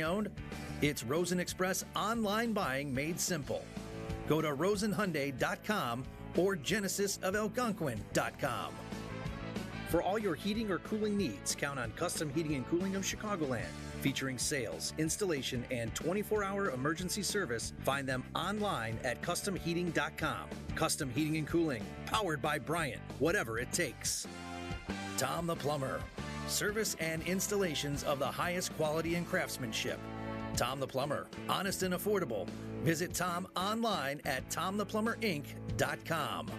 owned? It's Rosen Express online buying made simple. Go to rosenhyundai.com or genesisofelgonquin.com. For all your heating or cooling needs, count on Custom Heating and Cooling of Chicagoland. Featuring sales, installation, and 24-hour emergency service, find them online at customheating.com. Custom Heating and Cooling, powered by Bryant, whatever it takes. Tom the Plumber. Service and installations of the highest quality and craftsmanship. Tom the Plumber, honest and affordable. Visit Tom online at tomtheplumberinc.com.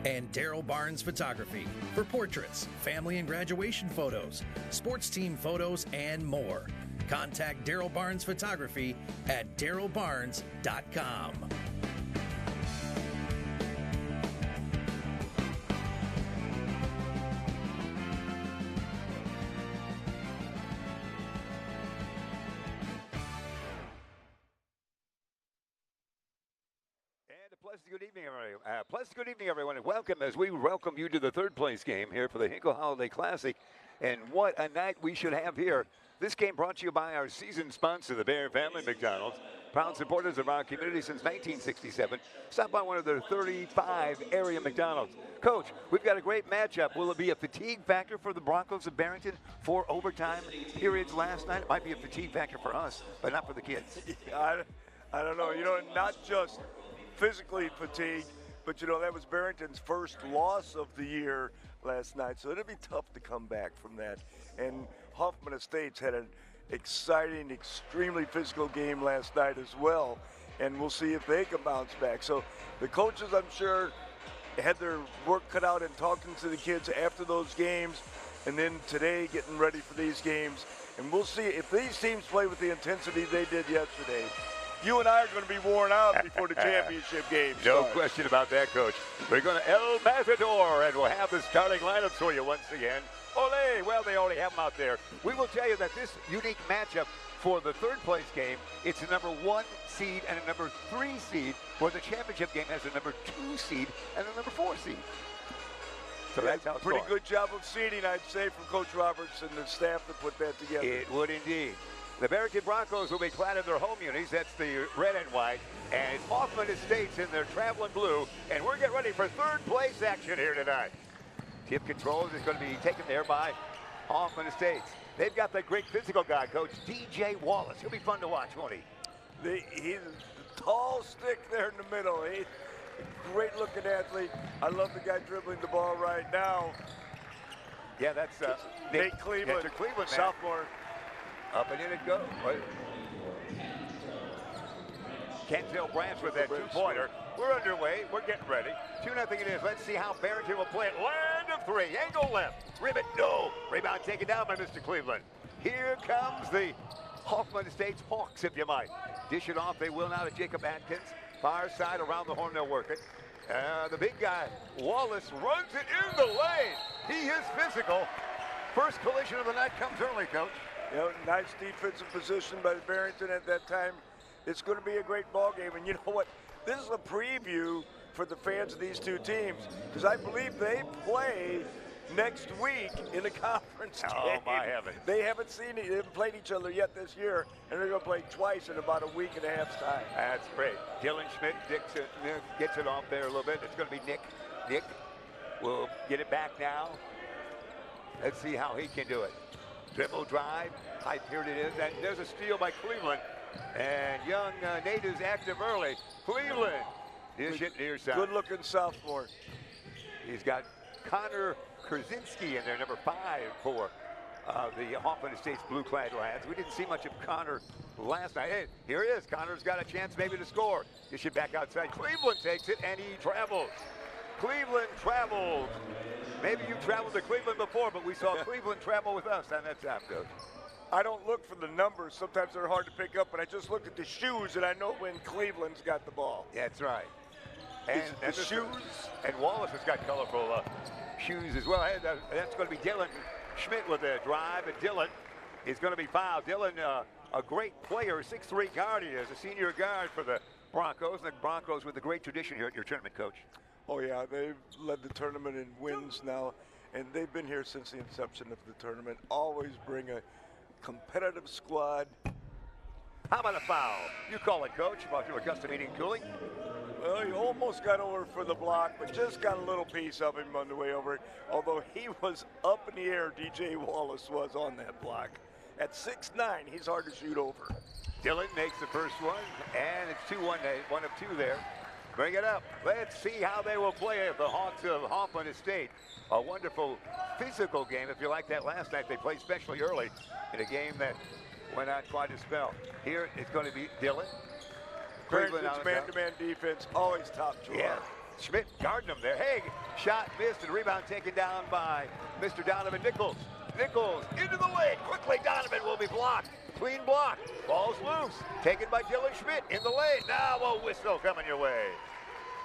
And Daryl Barnes Photography for portraits, family and graduation photos, sports team photos, and more. Contact Daryl Barnes Photography at darylbarnes.com. Pleasant good evening, everyone, and welcome as we welcome you to the third place game here for the Hinkle Holiday Classic. And what a night we should have here. This game brought to you by our season sponsor, the Bear Family McDonald's. Proud supporters of our community since 1967. Stop by one of their 35 area McDonald's. Coach, we've got a great matchup. Will it be a fatigue factor for the Broncos of Barrington? 4 overtime periods last night. It might be a fatigue factor for us, but not for the kids. I don't know. You know, not just physically fatigued, but you know, that was Barrington's first loss of the year last night, so it'll be tough to come back from that. And Hoffman Estates had an exciting, extremely physical game last night as well, and we'll see if they can bounce back. So the coaches, I'm sure, had their work cut out in talking to the kids after those games, and then today getting ready for these games. And we'll see if these teams play with the intensity they did yesterday. You and I are going to be worn out before the championship game No starts. question about that, Coach. We're going to El Matador, and we'll have the starting lineup for you once again. Ole! Well, they already have them out there. We will tell you that this unique matchup for the third place game, it's a number 1 seed and a number 3 seed, where the championship game has a number 2 seed and a number 4 seed. So that's how it's Pretty going. good job of seeding, I'd say, from Coach Roberts and the staff that put that together. It would indeed. The Barrington Broncos will be clad in their home unis. That's the red and white. And Hoffman Estates in their traveling blue. And we're getting ready for third place action here tonight. Tip controls is going to be taken there by Hoffman Estates. They've got that great physical guy, Coach DJ Wallace. He'll be fun to watch, won't he? He's a tall stick there in the middle. He's a great-looking athlete. I love the guy dribbling the ball right now. Yeah, that's Nate Cleveland, Cleveland, sophomore. Up and in it goes. Kenzel Branch with that two-pointer. We're underway. We're getting ready. 2-0 it is. Let's see how Barrington will play it. Land of 3. Angle left. Ribbit, no. Rebound taken down by Mr. Cleveland. Here comes the Hoffman Estates Hawks, if you might. Dish it off. They will now to Jacob Atkins. Far side around the horn. They'll work it. The big guy, Wallace, runs it in the lane. He is physical. First collision of the night comes early, Coach. You know, nice defensive position by Barrington at that time. It's going to be a great ball game. And you know what? This is a preview for the fans of these two teams, because I believe they play next week in a conference game. Oh, my heavens. They haven't played each other yet this year, and they're going to play twice in about a week and a half's time. That's great. Dylan Schmidt gets it off there a little bit. It's going to be Nick. Nick will get it back now. Let's see how he can do it. Dribble drive, high period it is, and there's a steal by Cleveland. And young Nate is active early. Cleveland, dish it near side. Good-looking sophomore. He's got Connor Krasinski in there, number 5 for the Hoffman Estates blue-clad lads. We didn't see much of Connor last night. Hey, here he is. Connor's got a chance maybe to score. Dish it back outside. Cleveland takes it, and he travels. Cleveland travels. Maybe you traveled to Cleveland before, but we saw Cleveland travel with us on that time, Coach. I don't look for the numbers. Sometimes they're hard to pick up, but I just look at the shoes, and I know when Cleveland's got the ball. That's right. And the shoes. And Wallace has got colorful shoes as well. That's going to be Dylan Schmidt with a drive, and Dylan is going to be fouled. Dylan, a great player, 6'3" guard he is, a senior guard for the Broncos. And the Broncos with a great tradition here at your tournament, Coach. Oh, yeah, they've led the tournament in wins now, and they've been here since the inception of the tournament. Always bring a competitive squad, How about a foul? You call it, Coach. Brought to a Custom Heating and Cooling. Well, he almost got over for the block, but just got a little piece of him on the way over it. Although he was up in the air, DJ Wallace was on that block. At 6'9", he's hard to shoot over. Dillon makes the first one, and it's 2-1, one of two there. Bring it up. Let's see how they will play it. The Hawks of Hoffman Estate. A wonderful physical game. If you like that last night, they played especially early in a game that went on quite a spell. Here it's going to be Dillon. Barrington's man-to-man defense, always top drawer. Yeah. Schmidt guarding him there. Hey, shot missed and rebound taken down by Mr. Donovan Nichols. Nichols into the lane. Quickly, Donovan will be blocked. Clean block. Ball's loose. Taken by Dylan Schmidt in the lane. Now a whistle coming your way.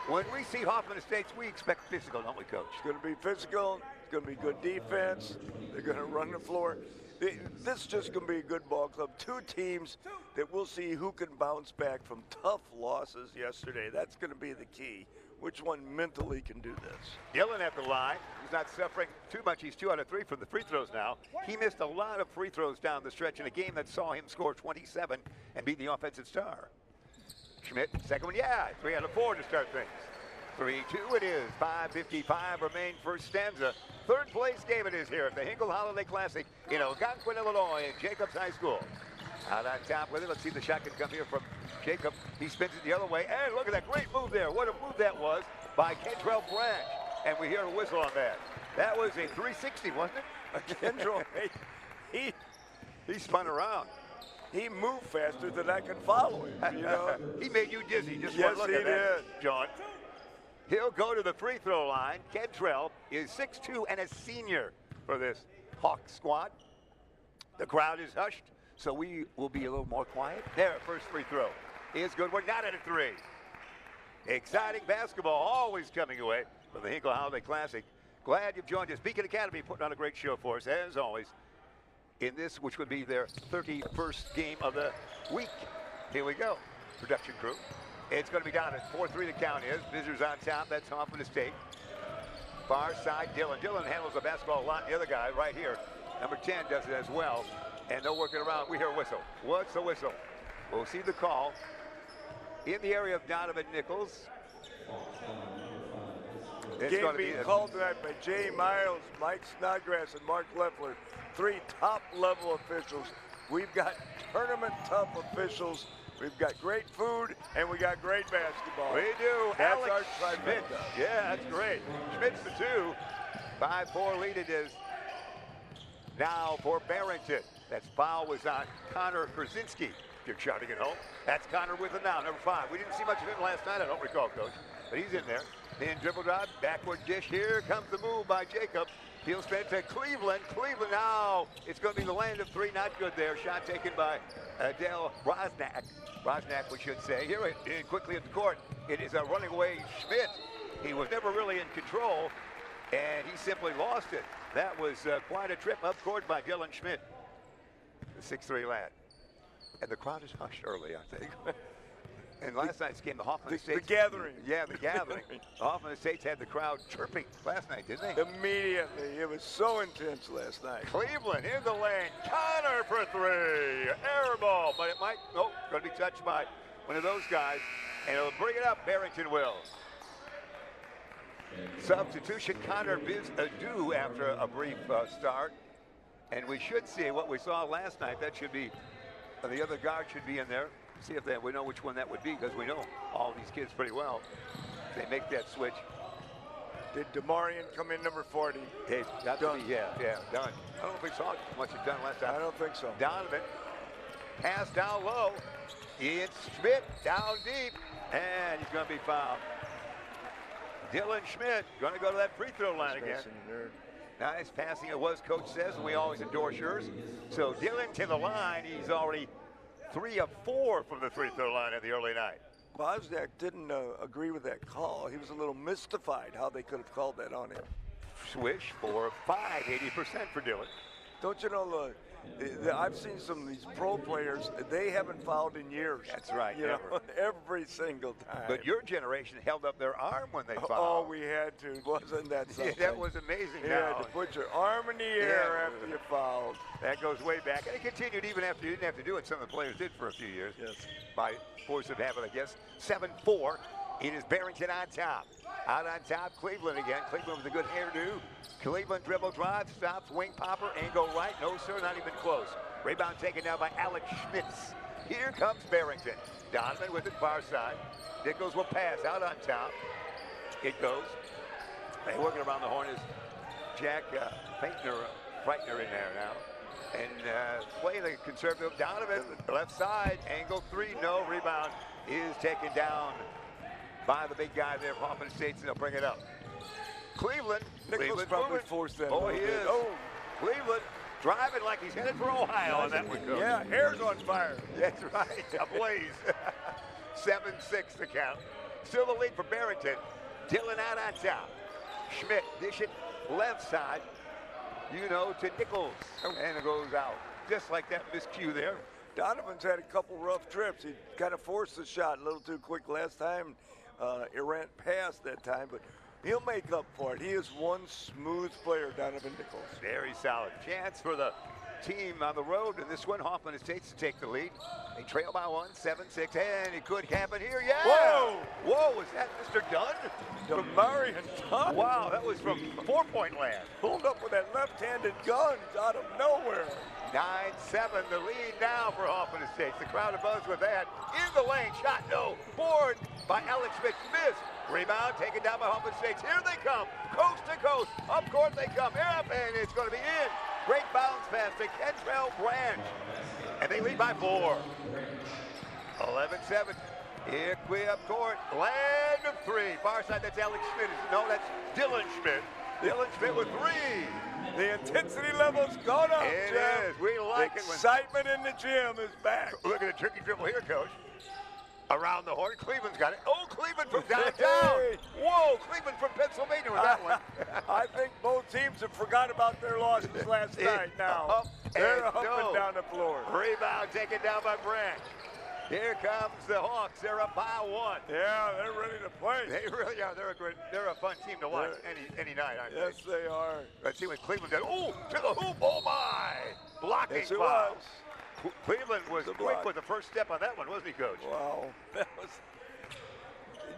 When we see Hoffman Estates, we expect physical, don't we, Coach? It's going to be physical. It's going to be good defense. They're going to run the floor. This is just going to be a good ball club. Two teams that we'll see who can bounce back from tough losses yesterday. That's going to be the key. Which one mentally can do this? Dillon at the line. He's not suffering too much. He's 2 out of 3 from the free throws now. He missed a lot of free throws down the stretch in a game that saw him score 27 and be the offensive star. Schmidt, second one, yeah, 3 out of 4 to start things. 3-2 it is. 5:55 remain first stanza. Third place game it is here at the Hinkle Holiday Classic in Algonquin, Illinois, in Jacobs High School. Out on top with it. Let's see the shot can come here from Jacob. He spins it the other way. And look at that great move there. What a move that was by Kendrell Branch. And we hear a whistle on that. That was a 360, wasn't it? Kendrell, he spun around. He moved faster than I could follow him, you know. He made you dizzy. Just yes, one look he at that, did. John. He'll go to the free throw line. Kendrell is 6'2" and a senior for this Hawk squad. The crowd is hushed, so we will be a little more quiet. There, first free throw is good. We're not at a 3. Exciting basketball always coming away from the Hinkle Holiday Classic. Glad you've joined us. Beacon Academy putting on a great show for us, as always, in this, which would be their 31st game of the week. Here we go. Production crew. It's going to be down at 4-3 the count is. Visitors on top. That's Hoffman Estate. Far side, Dillon. Dillon handles the basketball a lot. The other guy right here, number 10, does it as well. And they'll work it around. We hear a whistle. What's the whistle? We'll see the call. In the area of Donovan Nichols. It's Game going to being be called tonight by Jay Miles, Mike Snodgrass, and Mark Leffler. 3 top-level officials. We've got tournament-tough officials. We've got great food, and we got great basketball. We do. That's Alex our Schmidt. trifecta. Yeah, that's great. Schmidt's the 2. 5-4 lead it is now for Barrington. That foul was on Connor Krasinski. You're shouting at home. That's Connor with it now, number 5. We didn't see much of him last night, I don't recall, Coach. But he's in there. Then dribble drive, backward dish. Here comes the move by Jacob. He'll spin to Cleveland. Cleveland now. It's going to be the land of 3. Not good there. Shot taken by Adele Rosnak. Rosnak, we should say. Here it quickly at the court. It is a running away Schmidt. He was never really in control, and he simply lost it. That was quite a trip up court by Dylan Schmidt, the 6'3" lad. And the crowd is hushed early, I think. And last night's game, the Hoffman Estates. The gathering. Yeah, the gathering. The Hoffman Estates had the crowd chirping last night, didn't they? Immediately. It was so intense last night. Cleveland in the lane. Connor for 3. Air ball, but it might, going to be touched by one of those guys. And it'll bring it up. Barrington will. Substitution, Connor bids adieu after a brief start. And we should see what we saw last night. That should be, the other guard should be in there. See if we know which one that would be, because we know all these kids pretty well. They make that switch. Did DeMarion come in number 40? Done. Yeah, done. I don't know if we saw much done last time. I don't think so. Donovan, pass down low. It's Schmidt down deep, and he's going to be fouled. Dylan Schmidt going to go to that free throw line again. Nice passing, it was, Coach says, and we always endorse yours. So Dylan to the line. He's already 3 of 4 from the free throw line in the early night. Bosniak didn't agree with that call. He was a little mystified how they could have called that on him. Swish 4 of 5, 80% for Dylan. Don't you know I've seen some of these pro players, they haven't fouled in years. That's right, you know, every single time. But your generation held up their arm when they fouled. Oh, we had to. Wasn't that something? Yeah, that was amazing. You had to put your arm in the air after you fouled. That goes way back. And it continued even after you didn't have to do it. Some of the players did for a few years. Yes. By force of habit, I guess. 7-4. It is Barrington on top. Out on top, Cleveland again. Cleveland with a good hairdo. Cleveland dribble drive, stops, wing popper, angle right. No, sir, not even close. Rebound taken down by Alex Schmitz. Here comes Barrington. Donovan with it far side. Nichols will pass out on top. It goes. And working around the horn is Jack Frightner in there now. And playing the conservative Donovan, left side, angle three, no. Rebound is taken down by the big guy there, Hoffman States, and they'll bring it up. Cleveland. Nichols probably forced that. Oh, he is. Oh, Cleveland driving like he's headed for Ohio on that one, Coach. Yeah, hair's on fire. That's right, ablaze. 7-6 the count. Still the lead for Barrington. Dillon out on top. Schmidt dish it left side, you know, to Nichols, and it goes out. Just like that miscue there. Donovan's had a couple rough trips. He kind of forced the shot a little too quick last time. Errant passed that time, but he'll make up for it. He is one smooth player, Donovan Nichols. Very solid. Chance for the team on the road in this one. Hoffman Estates to take the lead. They trail by 1, 7-6, and it could happen here. Yeah! Whoa! Whoa, was that Mr. Dunn? Marion Dunn. Wow, that was from 4-point land. Pulled up with that left-handed gun out of nowhere. 9-7, the lead now for Hoffman Estates. The crowd abuzz with that. In the lane, shot no. Board by Alex Schmidt. Missed. Rebound taken down by Hoffman Estates. Here they come, coast to coast. Up court they come. Up, and it's going to be in. Great bounce pass to Kentrell Branch. And they lead by 4. 11-7. Equi up court. Land of 3. Far side, that's Alex Schmidt. No, that's Dylan Schmidt. Dylan Schmidt with 3. The intensity level's gone up, It Jeff. is. We like it. Excitement in the gym is back. Look at the tricky dribble here, Coach. Around the horn, Cleveland's got it. Oh, Cleveland from downtown. Hey. Whoa, Cleveland from Pennsylvania with that one. I think both teams have forgot about their losses last night now. They're up and down the floor. Rebound taken down by Branch. Here comes the Hawks. They're up by 1. Yeah, they're ready to play. They really are. They're a fun team to watch any night, aren't yes, they? they are. Let's see what Cleveland did. Oh, to the hoop. Oh, my. Blocking Yes, it foul. was. Cleveland was The quick block. with the first step on that one, wasn't he, Coach? Wow. That was.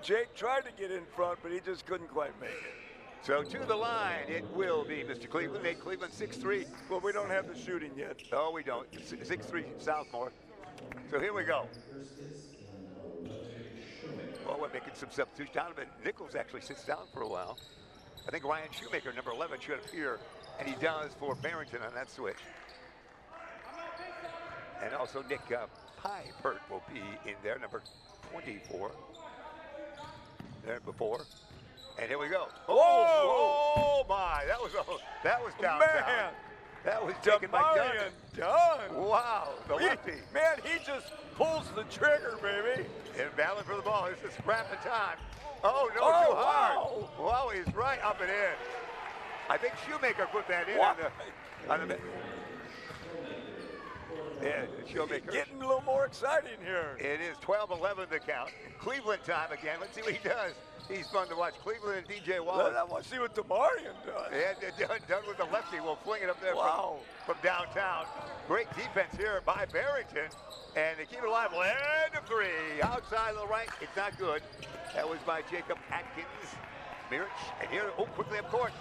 Jake tried to get in front, but he just couldn't quite make it. So to the line, it will be Mr. Cleveland. Made Cleveland 6-3. Well, we don't have the shooting yet. No, we don't. 6-3 Southmore. So here we go. Well, we're making some substitutions. Donovan Nichols actually sits down for a while. I think Ryan Shoemaker, number 11, should appear, and he does for Barrington on that switch. And also Nick Piepert will be in there, number 24. There before. And here we go. Oh my! That was downtown. Man, that was taken by Marion Dunn. Wow, the lefty. Man, he just pulls the trigger, baby. And battling for the ball. It's a scrap of time. Oh no, Oh, too hard. wow. Wow, he's right up and in. I think Shoemaker put that in on the yeah, Shoemaker. Getting a little more exciting here. It is 12-11 the count. Cleveland time again. Let's see what he does. He's fun to watch. Cleveland and DJ Wallace. I want to see what Demarion does. Yeah, done with the lefty. We'll fling it up there from downtown. Great defense here by Barrington. And they keep it alive. Land of 3. Outside of the right. It's not good. That was by Jacob Atkins. Mirich. And here, quickly up court.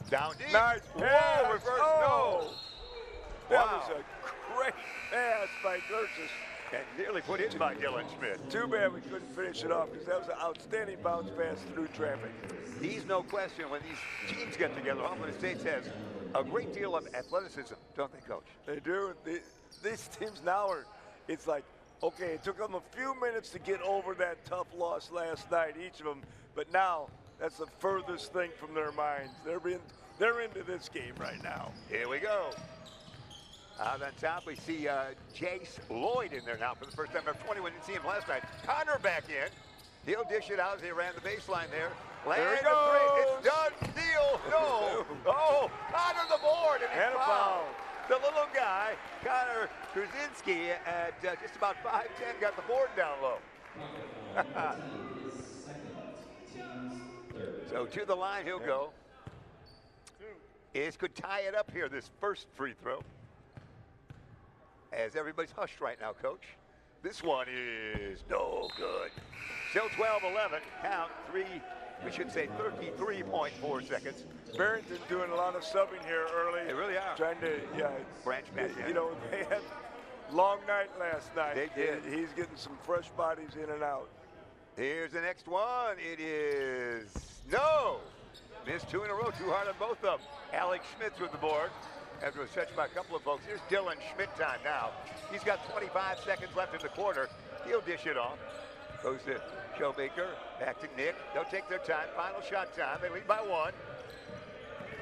Down deep. Nice pass. Whoa, reverse no. That Wow. was a great pass by Gertz. And nearly put in by Dylan Schmidt. Too bad we couldn't finish it off because that was an outstanding bounce pass through traffic. He's no question when these teams get together. Hoffman Estates has a great deal of athleticism, don't they, Coach? They do. These teams now are, it's like, okay, it took them a few minutes to get over that tough loss last night, each of them, but now that's the furthest thing from their minds. They're into this game right now. Here we go. Out on top, we see Jace Lloyd in there now for the first time. Number 20, we didn't see him last night. Connor back in. He'll dish it out as he ran the baseline there. There he Land of 3. goes. It's done. Deal. No. Oh, Connor the board. And a foul. The little guy, Connor Krasinski, at just about 5'10", got the board down low. So to the line he'll go. This could tie it up here, this first free throw. As everybody's hushed right now, Coach. This one is no good. Still 12-11, count we should say 33.4 seconds. Barrington doing a lot of subbing here early. They really are. Trying to, branch back in. You know, they had long night last night. They did. He's getting some fresh bodies in and out. Here's the next one. It is no. Missed two in a row, too hard on both of them. Alex Schmidt's with the board. After a stretch by a couple of folks. Here's Dylan Schmidt time now. He's got 25 seconds left in the quarter. He'll dish it off. Goes to Showmaker. Back to Nick. They'll take their time. Final shot time. They lead by one.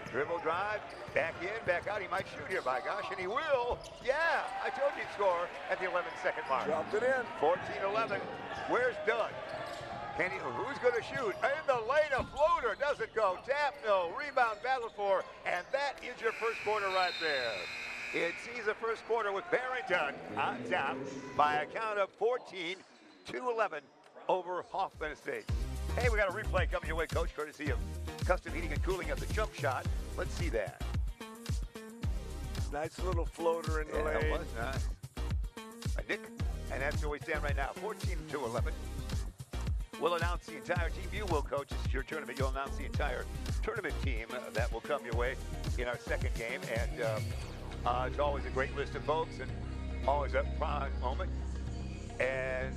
Dribble drive. Back in, back out. He might shoot here, by gosh, and he will. Yeah, I told you he'd score at the 11-second mark. Dropped it in. 14-11. Where's Dunn? Who's going to shoot? In the lane, a floater. Doesn't go. Tap, no. Rebound, battle for. And that is your first quarter right there. It sees the first quarter with Barrington on top by a count of 14-11 over Hoffman State. Hey, we got a replay coming your way, Coach, courtesy of Custom Heating and Cooling of the jump shot. Let's see that. Nice little floater in the lane. That was nice. Nick, and that's where we stand right now, 14-11. We'll announce the entire team. You will, Coach. This is your tournament. You'll announce the entire tournament team that will come your way in our second game. And it's always a great list of folks and always a prime moment. And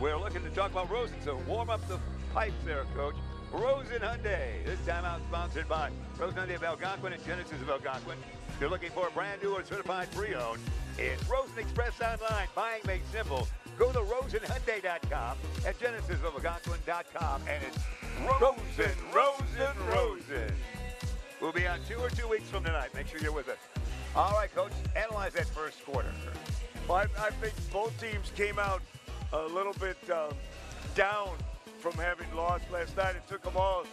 we're looking to talk about Rosen. So warm up the pipes there, Coach. Rosen Hyundai. This time out sponsored by Rosen Hyundai of Algonquin and Genesis of Algonquin. If you're looking for a brand new or certified pre-owned, it's Rosen Express Online. Buying made simple. Go to rosenhyundai.com and genesisofalgonquin.com, and it's Rosen. We'll be on tour 2 weeks from tonight. Make sure you're with us. All right, Coach, analyze that first quarter. Well, I think both teams came out a little bit down from having lost last night. It took them all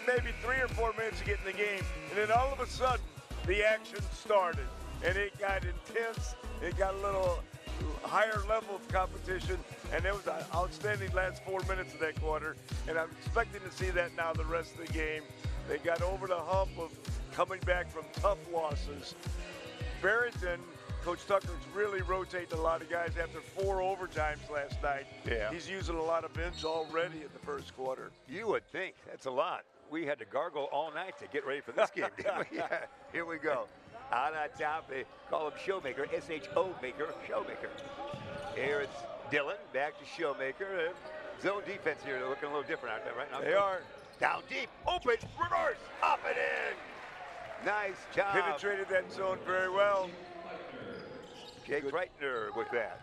maybe 3 or 4 minutes to get in the game, and then all of a sudden, the action started, and it got intense. It got a little higher level of competition, and it was an outstanding last 4 minutes of that quarter, and I'm expecting to see that now the rest of the game. They got over the hump of coming back from tough losses. Barrington, Coach Tucker's really rotating a lot of guys after 4 overtimes last night. Yeah. He's using a lot of bench already in the first quarter. You would think that's a lot. We had to gargle all night to get ready for this game, didn't we? Yeah. Here we go. Out on top, they call him Showmaker, S-H-O maker, Showmaker. Here it's Dylan, back to Showmaker. Zone defense here, they're looking a little different out there right now. They are. Down deep, open, reverse, up and in. Nice job. Penetrated that zone very well. Jake Reitner with that.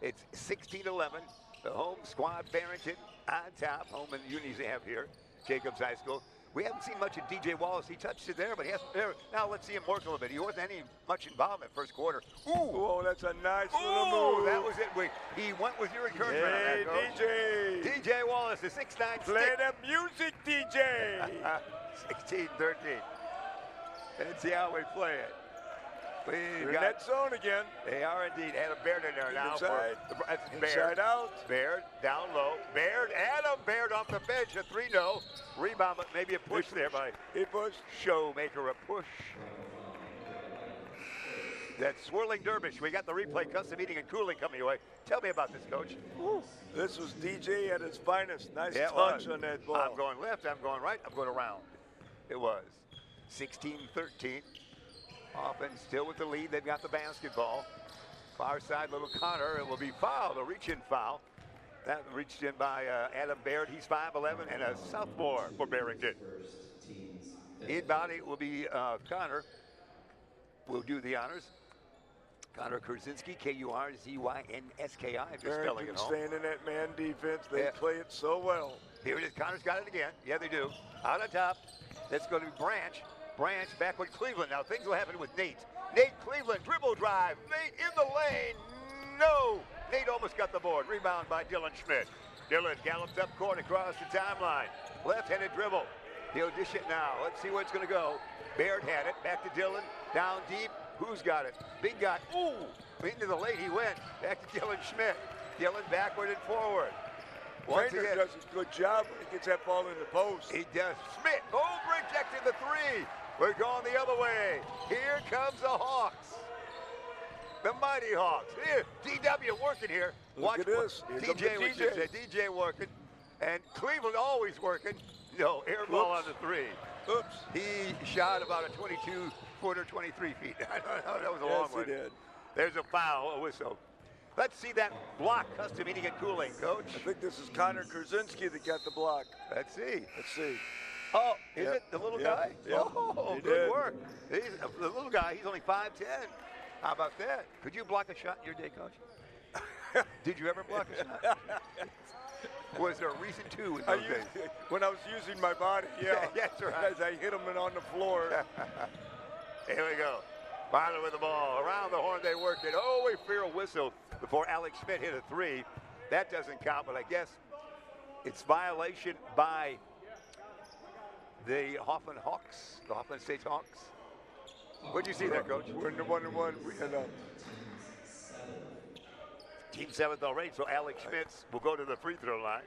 It's 16-11. The home squad, Barrington on top. Home and unis they have here. Jacobs High School. We haven't seen much of DJ Wallace. He touched it there, but he hasn't there. Now let's see him work a little bit. He wasn't much involvement first quarter. Ooh. Oh, that's a nice little move. That was it. He went with your encouragement hey, on that, DJ. DJ Wallace, the 6'9". Play the music, DJ. 16-13. Let's see how we play it. They're in that zone again. They are indeed. Adam Baird in there now. Inside. Baird. Inside out. Baird down low. Baird. Adam Baird off the bench. A 3-0. Rebound, but maybe a push there by Showmaker. A push. That swirling dervish. We got the replay, Custom Heating and Cooling coming your way. Tell me about this, Coach. Ooh. This was DJ at his finest. Nice touch on that ball. I'm going left. I'm going right. I'm going around. It was 16-13. Hoffman still with the lead. They've got the basketball. Far side, little Connor. It will be fouled, a reach-in foul. That reached in by Adam Baird. He's 5'11" and a sophomore for Barrington. Inbound it will be Connor. Will do the honors. Connor Kurzinski, K-U-R-Z-Y-N-S-K-I, if you're spelling it home. Staying in that man defense. They play it so well. Here it is. Connor's got it again. Yeah, they do. Out on top. That's going to be Branch. Branch back with Cleveland. Now things will happen with Nate. Nate Cleveland, dribble drive. Nate in the lane. No. Nate almost got the board. Rebound by Dylan Schmidt. Dylan gallops up court across the timeline. Left-handed dribble. He'll dish it now. Let's see where it's going to go. Baird had it. Back to Dylan. Down deep. Who's got it? Big guy. Ooh! Into the lane he went. Back to Dylan Schmidt. Dylan backward and forward. Once Trainer again, does a good job when he gets that ball in the post. he does. Schmidt. Oh, rejected the three. We're going the other way. Here comes the Hawks. The Mighty Hawks. Here, DW working here. Look at this. Here comes DJ, the we should say. DJ working. And Cleveland always working. No, air ball on the three. Oops. He shot about a 22-footer, 23 feet. I don't know. That was a long Yes, one. he did. There's a foul, a whistle. Let's see that block, Custom Heating and Cooling, Coach. I think this is Connor Krasinski that got the block. Let's see. Let's see. Oh, is Yep. it the little Yep. guy? Yep. Oh, He good did. work. The little guy, he's only 5'10". How about that? Could you block a shot in your day, Coach? Did you ever block a shot? Was there a reason to in those days? When I was using my body, yeah. That's right. As I hit him on the floor. Here we go. Finally with the ball. Around the horn they worked it. Oh, we fear a whistle before Alex Schmidt hit a three. That doesn't count, but I guess it's violation by the Hoffman Hawks, the Hoffman State Hawks. What'd you see there, Coach? We're in the 1-1. Team 7th already, so Alex Schmitz will go to the free throw line.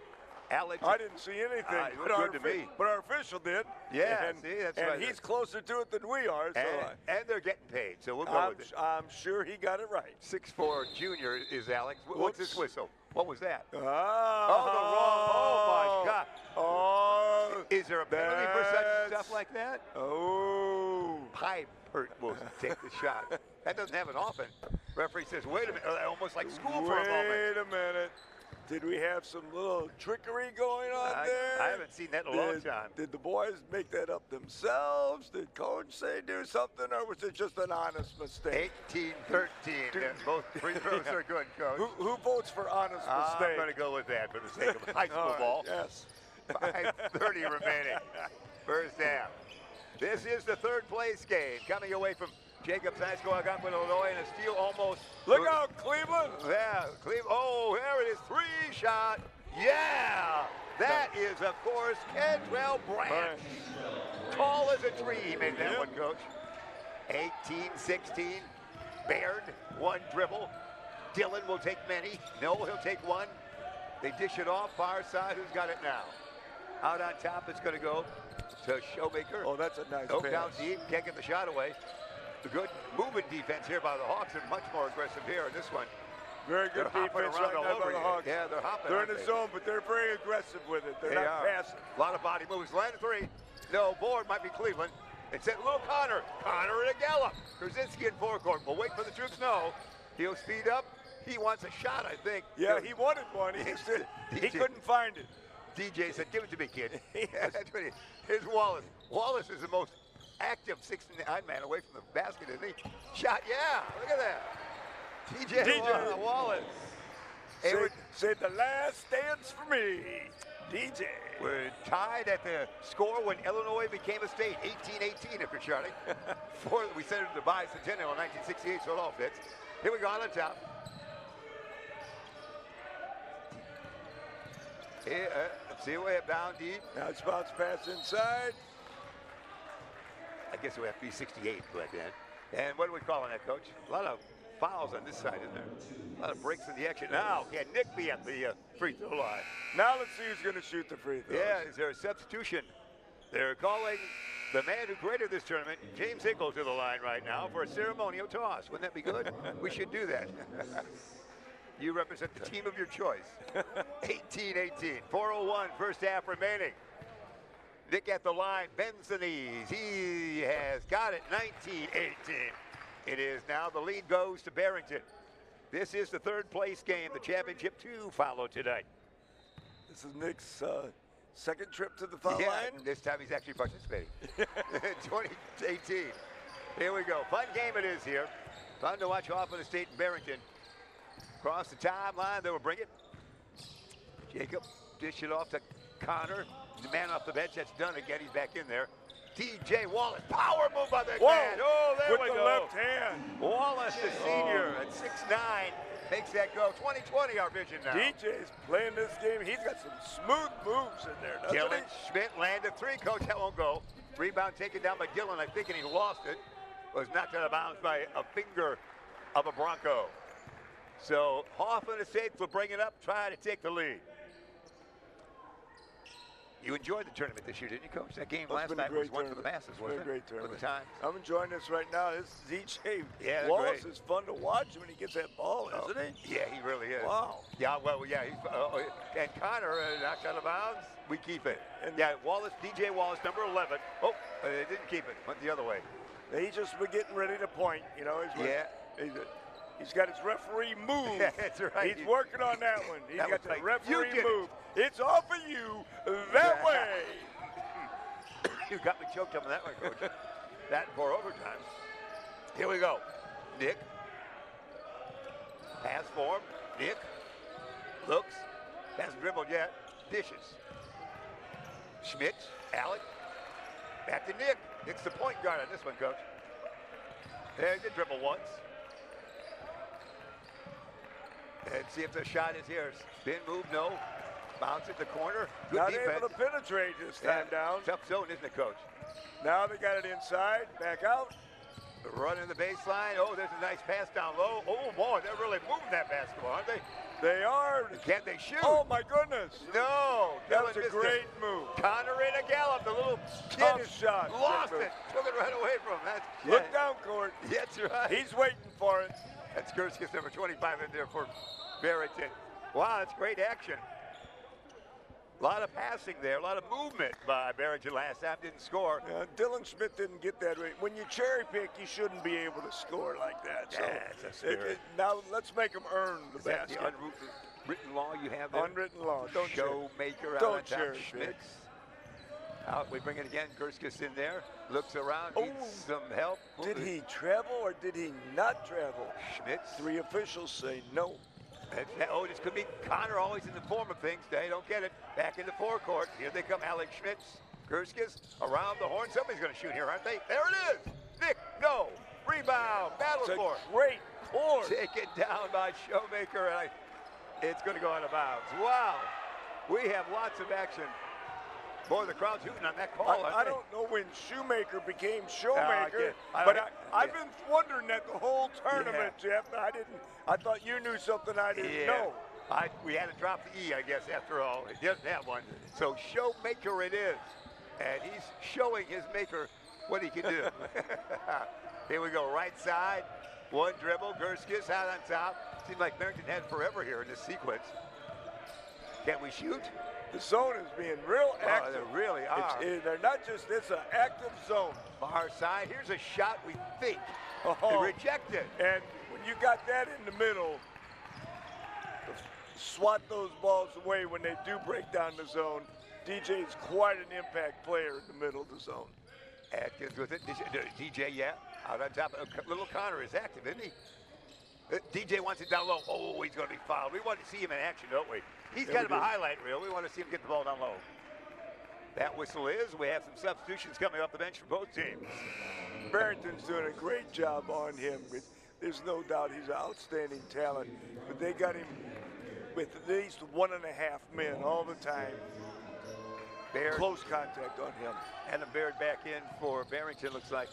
Alex, I didn't see anything. It looked good to me. But our official did. Yeah, and, see, that's and right. he's closer to it than we are. So and they're getting paid, so we'll go with it. I'm sure he got it right. 6'4" junior is Alex. What's this whistle? What was that? Oh, the wrong. Oh, my God. Oh, Is there a penalty for such stuff like that? Oh. Piper will take the shot. That doesn't happen often. Referee says, wait a minute. Almost like school for a moment. Wait a minute. Did we have some little trickery going on there? I haven't seen that in a long time. Did the boys make that up themselves? Did coach say do something, or was it just an honest mistake? 18-13. Yeah, both free throws are good, Coach. Who votes for honest mistake? I'm going to go with that for the sake of high school ball. Yes. 5:30 remaining. First half. This is the third place game coming away from Jacobs High School, Algonquin, Illinois, and a steal almost. Look out, Cleveland! Yeah, Cleveland. Oh, there it is. Three-shot. Yeah! That is, of course, Kedwell Branch. Tall as a tree. He made that one, Coach. 18-16. Baird, one dribble. Dylan will take many. No, he'll take one. They dish it off. Far side. Who's got it now? Out on top, it's going to go to Showmaker. Oh, that's a nice Oak pass. down deep. Can't get the shot away. The good movement defense here by the Hawks, and much more aggressive here in this one. Very good They're hopping defense around right all now by over the you. Hawks. Yeah, they're hopping. They're in aren't the they? zone, but they're very aggressive with it. They're They not are. passing. A lot of body moves. Land three. No, board might be Cleveland. It's at Little Connor. Connor in a gallop. Krasinski in forecourt. We'll wait for the troops. No. He'll speed up. He wants a shot, I think. Yeah, he wanted one. He couldn't find it. DJ said, give it to me, kid. That's what here's Wallace. Wallace is the most active 6'9" man away from the basket, isn't he? Shot, yeah. Look at that. DJ. Wallace. Say the last dance for me, DJ. We're tied at the score when Illinois became a state, 18-18 if you're Charlie. We sent it to the bicentennial in 1968, so it all fits. Here we go on the top. Here, let's see, way up down deep. Now it's bounce pass inside. I guess it would have to be 68 back then. And what are we calling that, Coach? A lot of fouls on this side, isn't there? A lot of breaks in the action. Now, can Nick be at the free throw line? Now let's see who's going to shoot the free throws. Yeah, is there a substitution? They're calling the man who created this tournament, James Hinkle, to the line right now for a ceremonial toss. Wouldn't that be good? We should do that. You represent the team of your choice. 18-18, 4:01, first half remaining. Nick at the line, bends the knees. He has got it, 19-18. It is now the lead goes to Barrington. This is the third place game. The championship 2 follow tonight. This is Nick's second trip to the foul Yeah, line. this time he's actually participating. 2018. Here we go. Fun game it is here. Fun to watch Hoffman State and Barrington. Across the timeline, they will bring it. Jacob dish it off to Connor. The man off the bench, that's done again. He's back in there. DJ Wallace, power move by the man. Oh, there with we the go. left hand. Wallace, the senior, at 6'9", makes that go. 20-20 our vision now. DJ's playing this game. He's got some smooth moves in there, doesn't Dylan he? Schmidt landed three. Coach, that won't go. Rebound taken down by Dylan, I think, and he lost it. was knocked out of bounds by a finger of a Bronco. So Hoffman Estates will bring it up, try to take the lead. You enjoyed the tournament this year, didn't you, Coach? That game last night was one for the masses, wasn't it? Great tournament. For the Times. I'm enjoying this right now. This DJ Wallace is fun to watch when he gets that ball, isn't he? Yeah, he really is. Wow. Yeah, well, yeah. He's, and Connor knocked out of bounds. We keep it. And yeah, Wallace, DJ Wallace, number 11. Oh, they didn't keep it. Went the other way. He just was getting ready to point. You know, he's got his referee move. That's right. He's working on that one. He's got the like, referee move. It's off of you that way. You got me choked up on that one, Coach. That for overtime. Here we go. Nick. Pass for him. Nick. Looks. Hasn't dribbled yet. Dishes. Schmitz. Alec. Back to Nick. Nick's the point guard on this one, Coach. There, he did dribble once. And see if the shot is here. Spin move, no. Bounce at the corner. Good Not defense. able to penetrate this time down. Tough zone, isn't it, Coach? Now they got it inside. Back out. Running the baseline. Oh, there's a nice pass down low. Oh, boy, they're really moving that basketball, aren't they? They are. Can't they shoot? Oh, my goodness. No. That was a great move. Connor in a gallop. The little Tough shot. Lost it. Took it right away from him. Look down court. That's right. He's waiting for it. That's Kurskis, number 25 in there for Barrington. Wow, that's great action. A lot of passing there, a lot of movement by Barrington last time, didn't score. Dylan Schmidt didn't get that right. When you cherry pick, you shouldn't be able to score like that. So that's a spirit. Now let's make them earn the Is that basket. the unwritten law you have there? Unwritten law. Don't Showmaker out on top. Schmitz. Out, we bring it again. Kurskis in there. Looks around, needs some help. Did he travel or did he not travel? Schmitz. 3 officials say no. Oh, this could be Connor always in the form of things. They don't get it. Back in the forecourt. Here they come, Alex Schmitz. Kurskis around the horn. Somebody's going to shoot here, aren't they? There it is. Nick, no. Rebound. Battle for it. Great board. Taken down by Showmaker, and it's going to go out of bounds. Wow. We have lots of action. Boy, the crowd's hooting on that call. I don't know when Shoemaker became Showmaker, but I've been wondering that the whole tournament, Jeff. I thought you knew something I didn't know. We had to drop the E, I guess, after all. He doesn't have one. So Showmaker it is. And he's showing his maker what he can do. Here we go, right side. One dribble, Kurskis out on top. Seems like Barrington had forever here in this sequence. Can we shoot? The zone is being real active. They really are. They're not just, it's an active zone. Far side, here's a shot we think. Rejected. And when you got that in the middle, swat those balls away when they do break down the zone. DJ is quite an impact player in the middle of the zone. Atkins with it. DJ, out on top. Little Connor is active, isn't he? DJ wants it down low. Oh, he's going to be fouled. We want to see him in action, don't we? He's kind of a highlight reel. We want to see him get the ball down low. That whistle is. We have some substitutions coming off the bench for both teams. Barrington's doing a great job on him. There's no doubt he's an outstanding talent. But they got him with at least 1.5 men all the time. Baird. Close contact on him. Adam Baird back in for Barrington, looks like.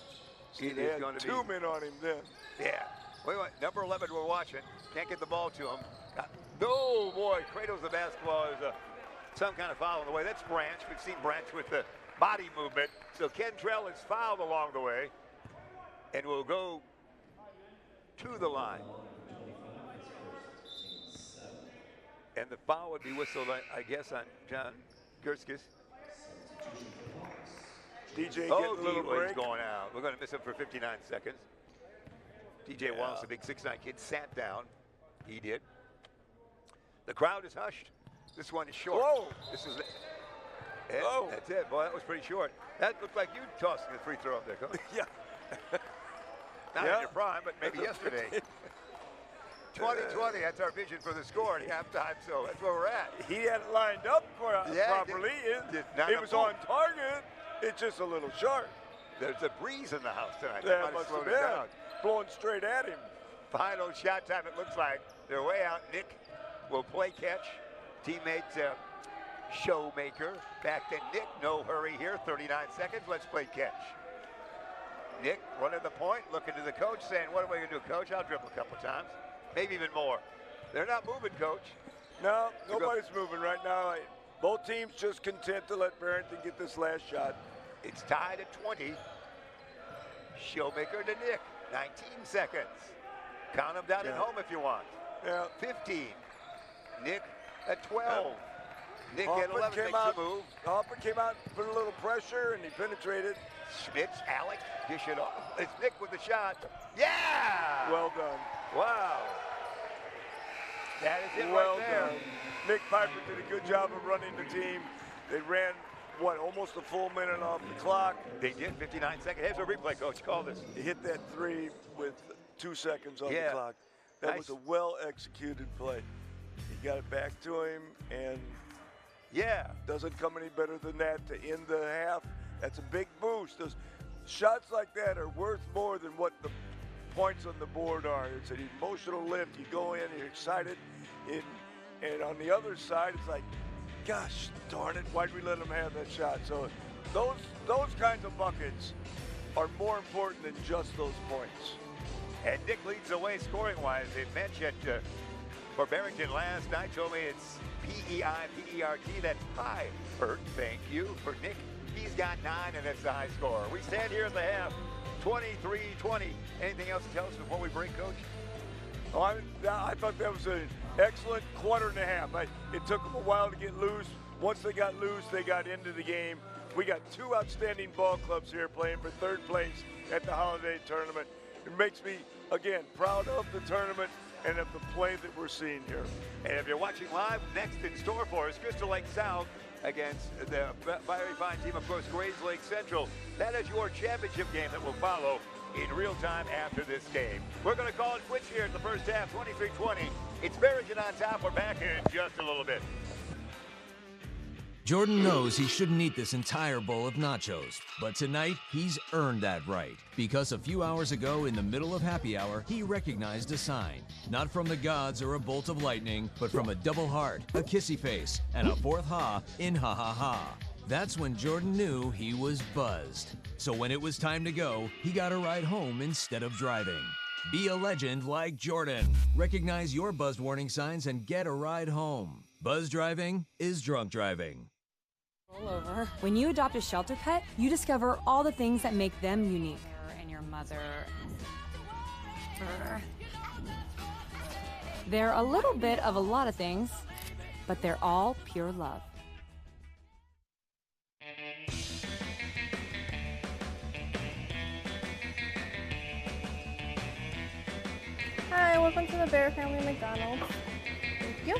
He had 2 men on him then. Yeah. Wait, number 11 we're watching. Can't get the ball to him. No, boy, cradles the basketball. There's some kind of foul on the way. That's Branch. We've seen Branch with the body movement. So Kentrell is fouled along the way and will go to the line. And the foul would be whistled, I guess, on John Kurskis. DJ getting a little break. He's going out. We're going to miss him for 59 seconds. DJ Wallace, the big 6'9" kid, sat down. He did. The crowd is hushed. This one is short. Whoa. This is it. That's it. Boy, that was pretty short. That looked like you tossing the free throw up there, Coach. Yeah. Not in your prime, but maybe yesterday. 2020, that's our vision for the score at halftime, so that's where we're at. He had it lined up properly. It was on target. It's just a little short. There's a breeze in the house tonight. That must have been blowing straight at him. Final shot time, it looks like. They're way out. Nick will play catch. Teammate Showmaker back to Nick. No hurry here. 39 seconds. Let's play catch. Nick running the point, looking to the coach, saying, what are we going to do, coach? I'll dribble a couple times, maybe even more. They're not moving, coach. No, nobody's moving right now. Both teams just content to let Barrington get this last shot. It's tied at 20. Showmaker to Nick, 19 seconds. Count them down at home if you want. Yeah. 15. Nick at 12. Nick Hoffman at 11 makes the move. Hoffman came out, put a little pressure, and he penetrated. Schmitz, Alec, dish it off. It's Nick with the shot. Yeah! Well done. Wow. That is it Well right there. done. Nick Piper did a good job of running the team. They ran, almost a full minute off the clock. They did, 59 seconds. Here's a replay, coach. Call this. He hit that three with 2 seconds on the clock. That Nice. was a well-executed play. He got it back to him, and doesn't come any better than that to end the half. That's a big boost. Those shots like that are worth more than what the points on the board are. It's an emotional lift. You go in, you're excited, and on the other side, it's like, gosh darn it, why'd we let him have that shot? So those kinds of buckets are more important than just those points. And Nick leads the way scoring-wise. It mentioned for Barrington last night, told me it's P-E-I-P-E-R-T. That's Piper. Thank you for Nick. He's got 9, and that's the high score. We stand here at the half, 23-20. Anything else to tell us before we break, Coach? Oh, I thought that was an excellent quarter and a half. It took them a while to get loose. Once they got loose, they got into the game. We got 2 outstanding ball clubs here playing for 3rd place at the holiday tournament. It makes me, again, proud of the tournament and of the play that we're seeing here. And if you're watching live, next in store for us, Crystal Lake South against the very fine team, of course, Grays Lake Central. That is your championship game that will follow in real time after this game. We're going to call it quits here in the first half, 23-20. It's Barrington on top. We're back here in just a little bit. Jordan knows he shouldn't eat this entire bowl of nachos, but tonight he's earned that right because a few hours ago in the middle of happy hour, he recognized a sign, not from the gods or a bolt of lightning, but from a double heart, a kissy face, and a 4th ha in ha ha ha. That's when Jordan knew he was buzzed. So when it was time to go, he got a ride home instead of driving. Be a legend like Jordan. Recognize your buzzed warning signs and get a ride home. Buzz driving is drunk driving. Over. When you adopt a shelter pet, you discover all the things that make them unique. And your mother. They're a little bit of a lot of things, but they're all pure love. Hi, welcome to the Bear Family McDonald's. Thank you.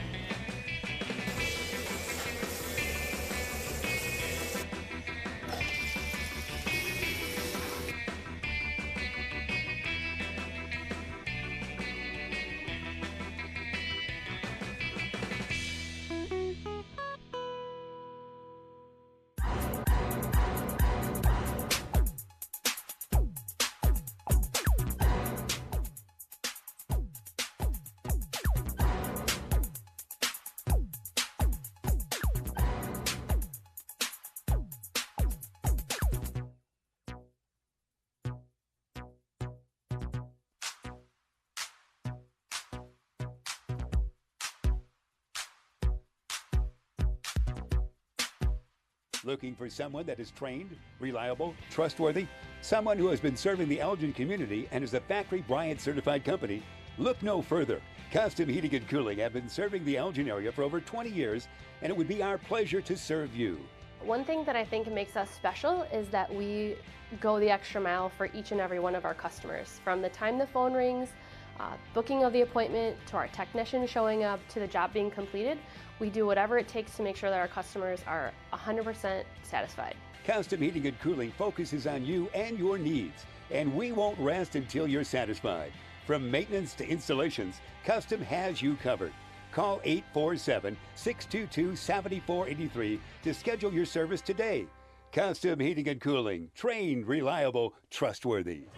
Looking for someone that is trained, reliable, trustworthy? Someone who has been serving the Elgin community and is a Factory Bryant certified company? Look no further. Custom Heating and Cooling have been serving the Elgin area for over 20 years, and it would be our pleasure to serve you. One thing that I think makes us special is that we go the extra mile for each and every one of our customers. From the time the phone rings, booking of the appointment, to our technician showing up, to the job being completed, we do whatever it takes to make sure that our customers are 100% satisfied. Custom Heating and Cooling focuses on you and your needs, and we won't rest until you're satisfied. From maintenance to installations, Custom has you covered. Call 847-622-7483 to schedule your service today. Custom Heating and Cooling, trained, reliable, trustworthy.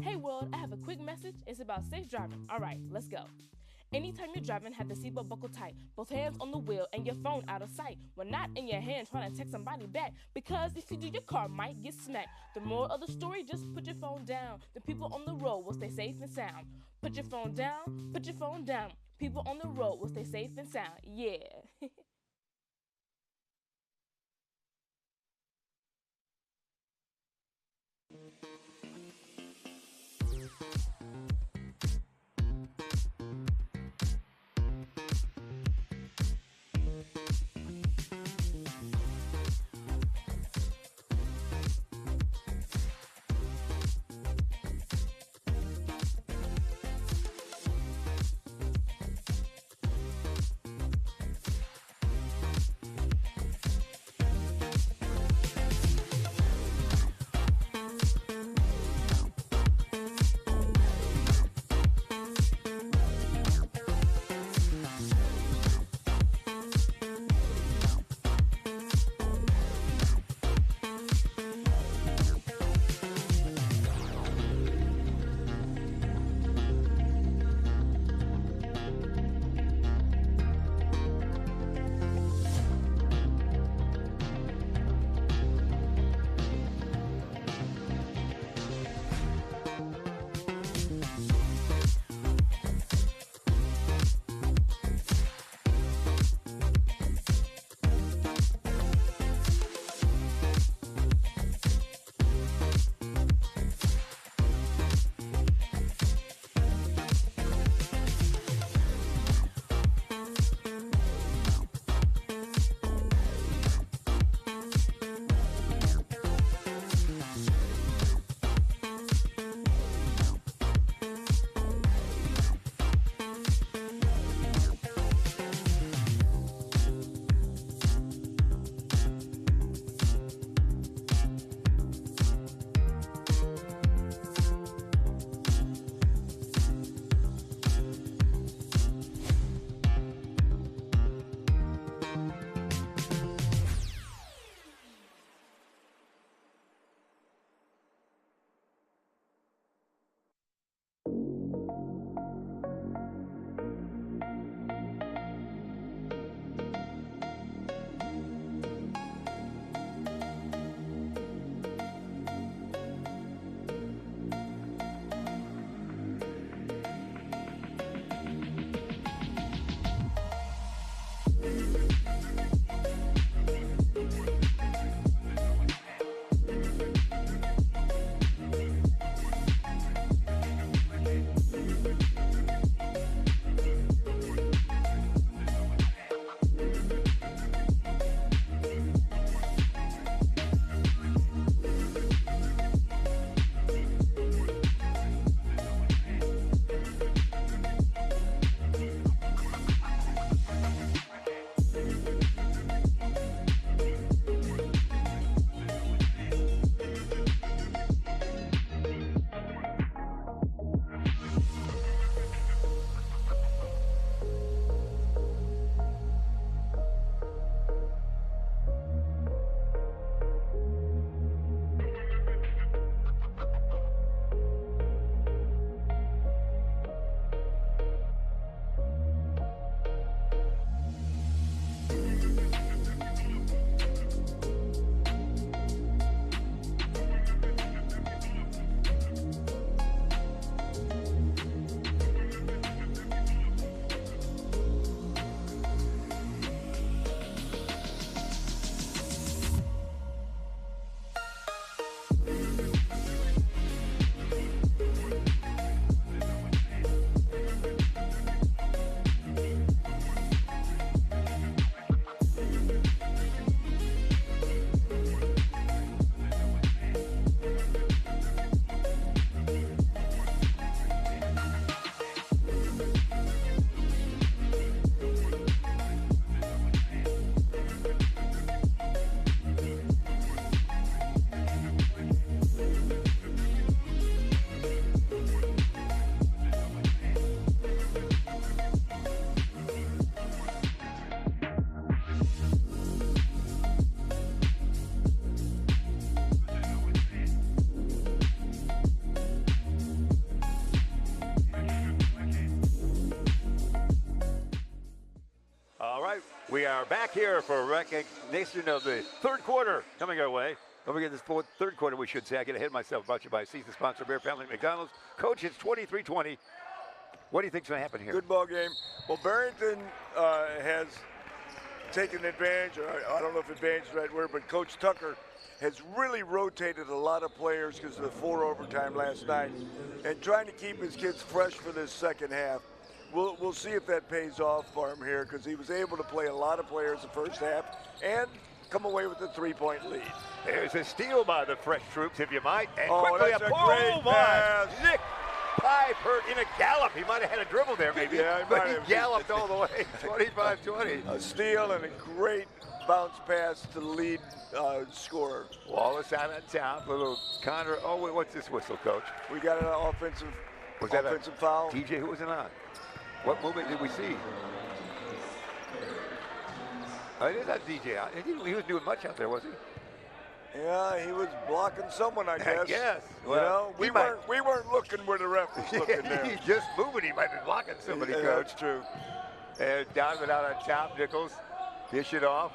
Hey world, I have a quick message. It's about safe driving. All right, let's go. Anytime you're driving, have the seatbelt buckled tight. Both hands on the wheel and your phone out of sight. When not in your hand trying to text somebody back. Because if you do, your car might get smacked. The moral of the story, just put your phone down. The people on the road will stay safe and sound. Put your phone down, put your phone down. People on the road will stay safe and sound. Yeah. We are back here for recognition of the third quarter coming our way. Don't forget this third quarter, we should say. I get ahead of myself. Brought to you by season sponsor Bear Family McDonald's. Coach, it's 23-20. What do you think's going to happen here? Good ball game. Well, Barrington has taken advantage, or I don't know if advantage is the right word, but Coach Tucker has really rotated a lot of players because of the 4 overtime last night and trying to keep his kids fresh for this second half. We'll see if that pays off for him here because he was able to play a lot of players the first half and come away with a 3-point lead. There's a steal by the fresh troops, if you might. And oh, quickly that's a great pass. Nick Piper in a gallop. He might have had a dribble there, maybe. Yeah, but he galloped all the way. 25-20. A steal and a great bounce pass to the lead scorer. Wallace out on top. Little Connor. Oh, wait, what's this whistle, Coach? We got an offensive foul. TJ, who was it on? What movement did we see? It is not DJ. He was doing much out there, was he? Yeah, he was blocking someone, I guess. Yes. Well, we weren't looking where the ref was looking there. He's just moving. He might be blocking somebody, yeah, Coach. That's true. And Donovan out on top. Nichols dish it off.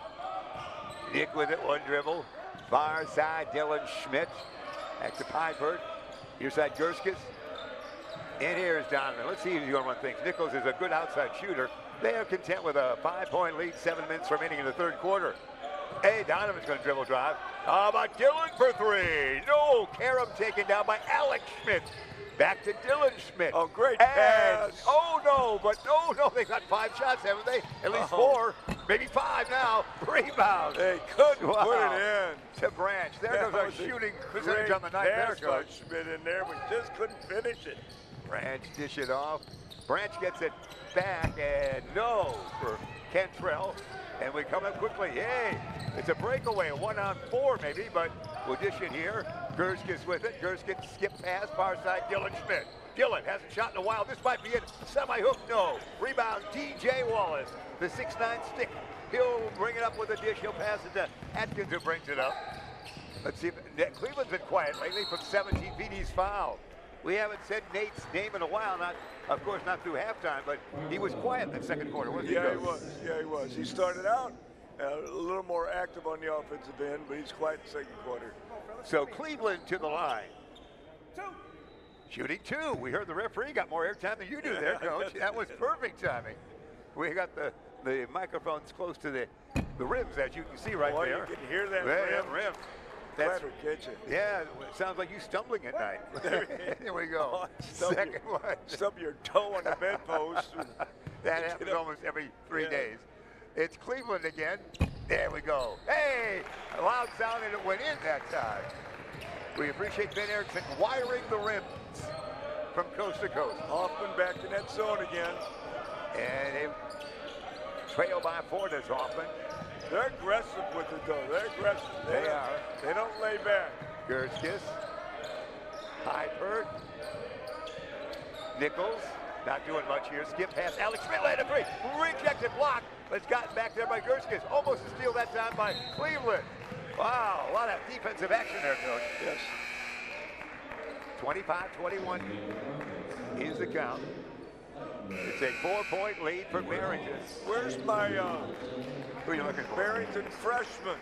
Nick with it, one dribble. Far side, Dylan Schmidt. Back to Piper. Near side, Gerskis. And here's Donovan. Let's see if he's going to run things. Nichols is a good outside shooter. They are content with a 5-point lead, 7 minutes remaining in the third quarter. Hey, Donovan's going to dribble drive. How about Dylan for 3? No, Karam taken down by Alex Schmidt. Back to Dylan Schmidt. Oh, great pass. Oh, no, but no, they got 5 shots, haven't they? At least 4, maybe 5 now. Rebound. They couldn't put it in. To Branch. There goes our shooting percentage on the night there, Coach. Schmidt in there, but just couldn't finish it. Branch dish it off. Branch gets it back, and no for Cantrell. And we come up quickly. Hey, it's a breakaway, 1-on-4 maybe, but we'll dish it here. Gerskis with it. Gerskis skip pass, far side, Dylan Schmidt. Dylan hasn't shot in a while. This might be it. Semi-hook, no. Rebound, DJ Wallace. The 6'9" stick. He'll bring it up with a dish. He'll pass it to Atkins, who brings it up. Let's see if Cleveland's been quiet lately from 17 feet. He's fouled. We haven't said Nate's name in a while, of course, not through halftime, but he was quiet in that second quarter, wasn't he? Yeah, he was. Yeah, he was. He started out a little more active on the offensive end, but he's quiet in the second quarter. So Cleveland to the line. Shooting 2. We heard the referee got more airtime than you do there, Coach. That was perfect timing. We got the microphones close to the rims, as you can see right there. You can hear that rim. That's kitchen. Yeah, it sounds like you stumbling at night. Here we go. Second one. Stub your toe on the bedpost. That happens almost every 3 days. It's Cleveland again. There we go. Hey, a loud sound, and it went in that time. We appreciate Ben Erickson wiring the rims from coast to coast. Hoffman back in that zone again. And they trail by 4 to Hoffman. They're aggressive with it, though. They're aggressive. They are. They don't lay back. Gerskis. Piper. Nichols. Not doing much here. Skip pass. Alex Schmidt laid a 3. Rejected block. But it's gotten back there by Gerskis. Almost a steal that time by Cleveland. Wow, a lot of defensive action there, Coach. Yes. 25-21 is the count. It's a 4-point lead for Barrington. Where's my who are you looking for? Barrington freshman?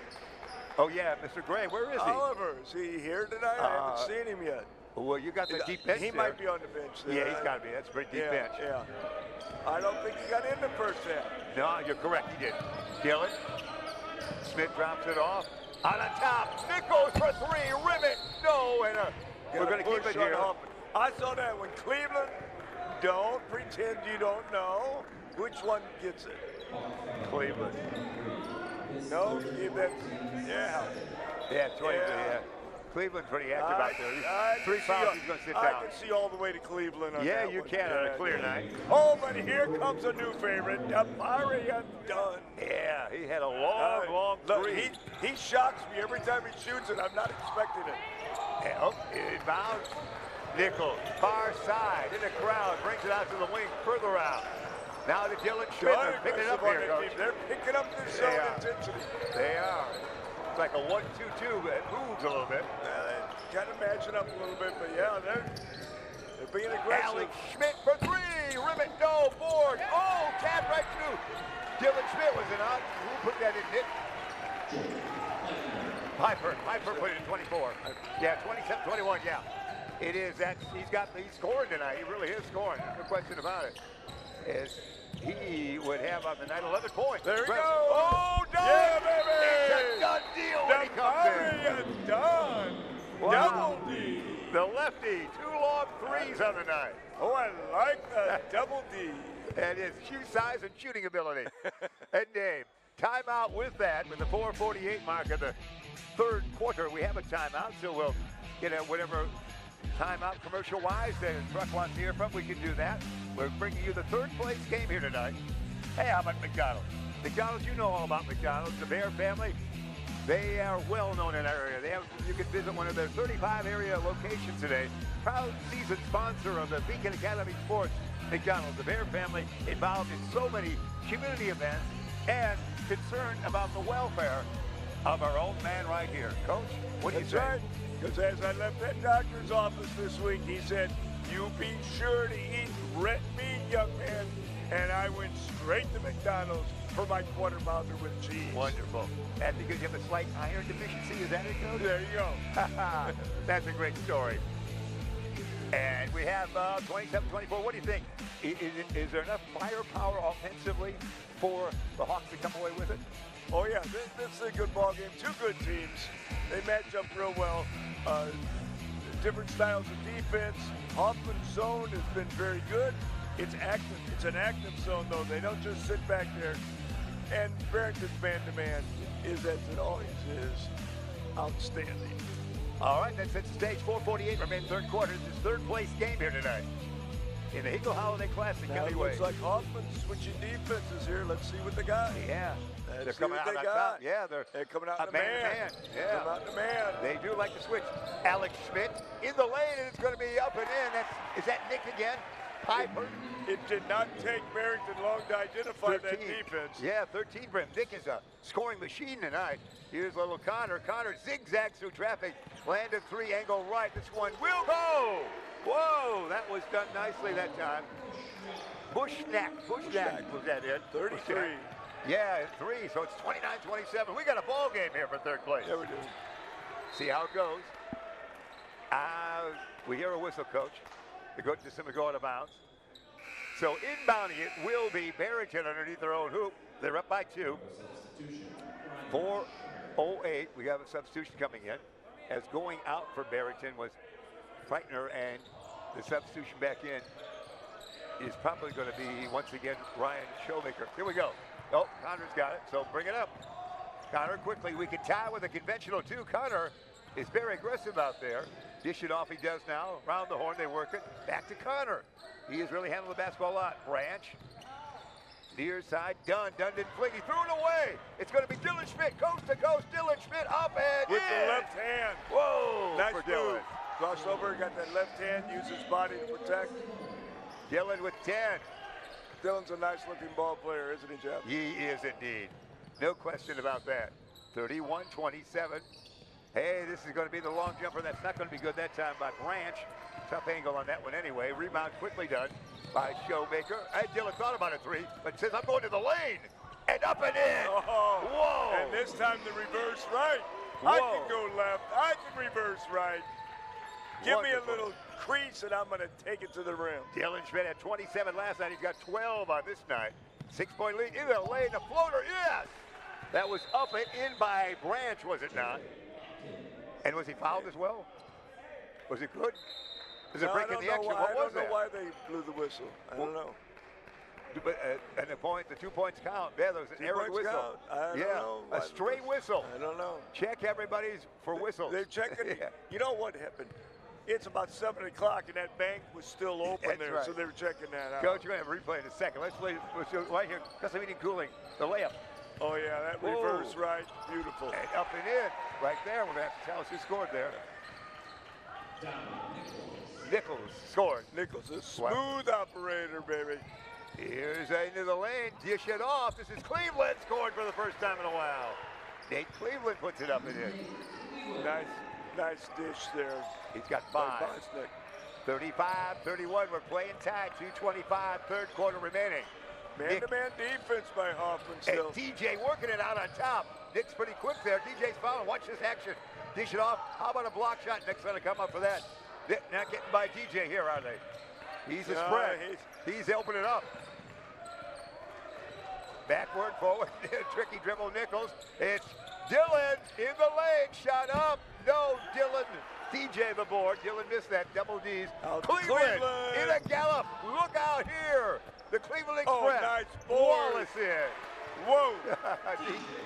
Oh yeah, Mr. Gray. Where is he? Oliver. Is he here tonight? I haven't seen him yet. Well, you got the deep bench. He there. might be on the bench there. Yeah, he's got to be. That's a pretty deep bench. Yeah. I don't think he got in the first half. No, you're correct. He did. Dillon. Smith drops it off. On the top. Nichols for 3. Rim it. No. And we're going to keep it here. I saw that when Cleveland. Don't pretend you don't know. Which one gets it? Cleveland. No, give that. Yeah. Yeah, 20. Yeah. Cleveland's pretty active out there. 3 fouls, he's going to sit down. I can see all the way to Cleveland on that you one. can on a clear night. Oh, but here comes a new favorite, Damarian Dunn. Yeah, he had a long three. He shocks me every time he shoots it. I'm not expecting it. Inbound. Nichols, far side, in the crowd, brings it out to the wing, further out. Now to Dylan Schmidt, picking it up here, Coach. They're picking up their zone intensity. They are. It's like a 1-2-2. It moves a little bit. They kind of matching up a little bit, but yeah, they're being aggressive. Alex Schmidt for 3. Rim it, no, board. Oh, tap right through. Dylan Schmidt was it not? Who put that in, Nick? Piper put it in 24. Yeah, 27-21, yeah. It is that he's scoring tonight. He really is scoring. No question about it. As he would have on the night 11 points. There he goes. Oh, done! Yeah, baby! It's a done deal when he comes in. Done. Wow. Double D. The lefty, 2 long threes on the night. Oh, I like that. Double D. And his shoe size and shooting ability. And Dave, timeout with that, with the 4:48 mark of the third quarter. We have a timeout, so we'll get whatever timeout commercial-wise the truck wants to hear from. We can do that. We're bringing you the third place game here tonight. Hey, how about McDonald's? McDonald's, you know all about McDonald's. The Bear family, they are well known in our area. You can visit one of their 35 area locations today. Proud season sponsor of the Beacon Academy Sports. McDonald's, the Bear family, involved in so many community events and concerned about the welfare of our old man right here. Coach, what do you say? That's right, because as I left that doctor's office this week, he said, you be sure to eat red meat, young man. And I went straight to McDonald's for my quarter pounder with cheese. Wonderful. And because you have a slight iron deficiency, is that it, Coach? There you go. That's a great story. And we have 27-24. What do you think? Is there enough firepower offensively for the Hawks to come away with it? Oh, yeah. This is a good ball game. Two good teams. They match up real well. Different styles of defense. Hoffman's zone has been very good. It's active. It's an active zone, though. They don't just sit back there. And Barrington's man-to-man is, as it always is, outstanding. All right, that sets the stage. 4:48 remain third quarter. This third place game here tonight in the Hinkle Holiday Classic. Now it looks like Hoffman's switching defenses here. Let's see what they got. Yeah. They're coming out on got. top. Yeah, they're coming out in man. Yeah. Coming out in man. They do like to switch. Alex Schmidt in the lane, and it's going to be up and in. Is that Nick again? Piper. It did not take Barrington long to identify that defense. Yeah, 13 brim. Nick is a scoring machine tonight. Here's little Connor. Connor zigzags through traffic. Landed 3, angle right. This one will go. Whoa, that was done nicely that time. Bushnack was that it? 33. Yeah, 3, so it's 29-27. We got a ball game here for third place. Yeah, we do. See how it goes. We hear a whistle, Coach. The coach is going to go out of bounds. So inbounding it will be Barrington underneath their own hoop. They're up by 2. 4:08. We have a substitution coming in. As going out for Barrington was Freitner, and the substitution back in is probably going to be, once again, Ryan Showmaker. Here we go. Oh, Connor's got it, so bring it up. Connor, quickly, we can tie with a conventional 2. Connor is very aggressive out there. Dish it off, he does now. Around the horn, they work it. Back to Connor. He has really handled the basketball a lot. Branch. Near side, Dunn. Dunn didn't fling. He threw it away. It's going to be Dylan Schmidt, coast to coast. Dylan Schmidt up and with in. the left hand. Whoa. Nice for move. Dylan. Crossed over, got that left hand, used his body to protect. Dylan with 10. Dylan's a nice-looking ball player, isn't he, Jeff? He is indeed. No question about that. 31-27. Hey, this is going to be the long jumper. That's not going to be good that time by Branch. Tough angle on that one anyway. Rebound quickly done by Showmaker. And Dylan thought about a 3, but says, I'm going to the lane. And up and in. Oh, whoa. And this time the reverse right. Whoa. I can go left. I can reverse right. Give me a little crease, and I'm going to take it to the rim. Dylan Schmidt had 27 last night. He's got 12 on this night. 6-point lead. In the lane, the floater. Yes. That was up and in by Branch, was it not? And was he fouled as well? Was it good? Was it breaking the action? What was that? I don't know why they blew the whistle. I don't know. But and the 2 points count. Yeah, there was an errant whistle. Count. I don't know. A straight whistle. I don't know. Check everybody's for whistles. They're checking. Yeah. You know what happened? It's about 7 o'clock, and that bank was still open there, right. So they were checking that out. Coach, you're going to have a replay in a second. Let's play right here. Custom Heating Cooling, the layup. Oh, yeah, that reverse right. Beautiful. And up and in. Right there. We're going to have to tell us who scored there. Nichols scored. Nichols, a smooth operator, baby. Here's into the lane. Dish it off. This is Cleveland scored for the first time in a while. Nate Cleveland puts it up and in. Nice dish there. He's got 5. 35-31. We're playing tied. 2:25. Third quarter remaining. Man-to-man defense by Hoffman And still. DJ working it out on top. Nick's pretty quick there. DJ's fouling. Watch this action. Dish it off. How about a block shot? Nick's going to come up for that. They're not getting by DJ here, are they? He's a spread. He's opening up. Backward, forward. Tricky dribble, Nichols. It's Dillon in the lane. Shot up. No, Dillon. DJ the board. Dillon missed that. Double D's. Cleveland in a gallop. Look out here. The Cleveland Express. Nice board. Wallace in. Whoa.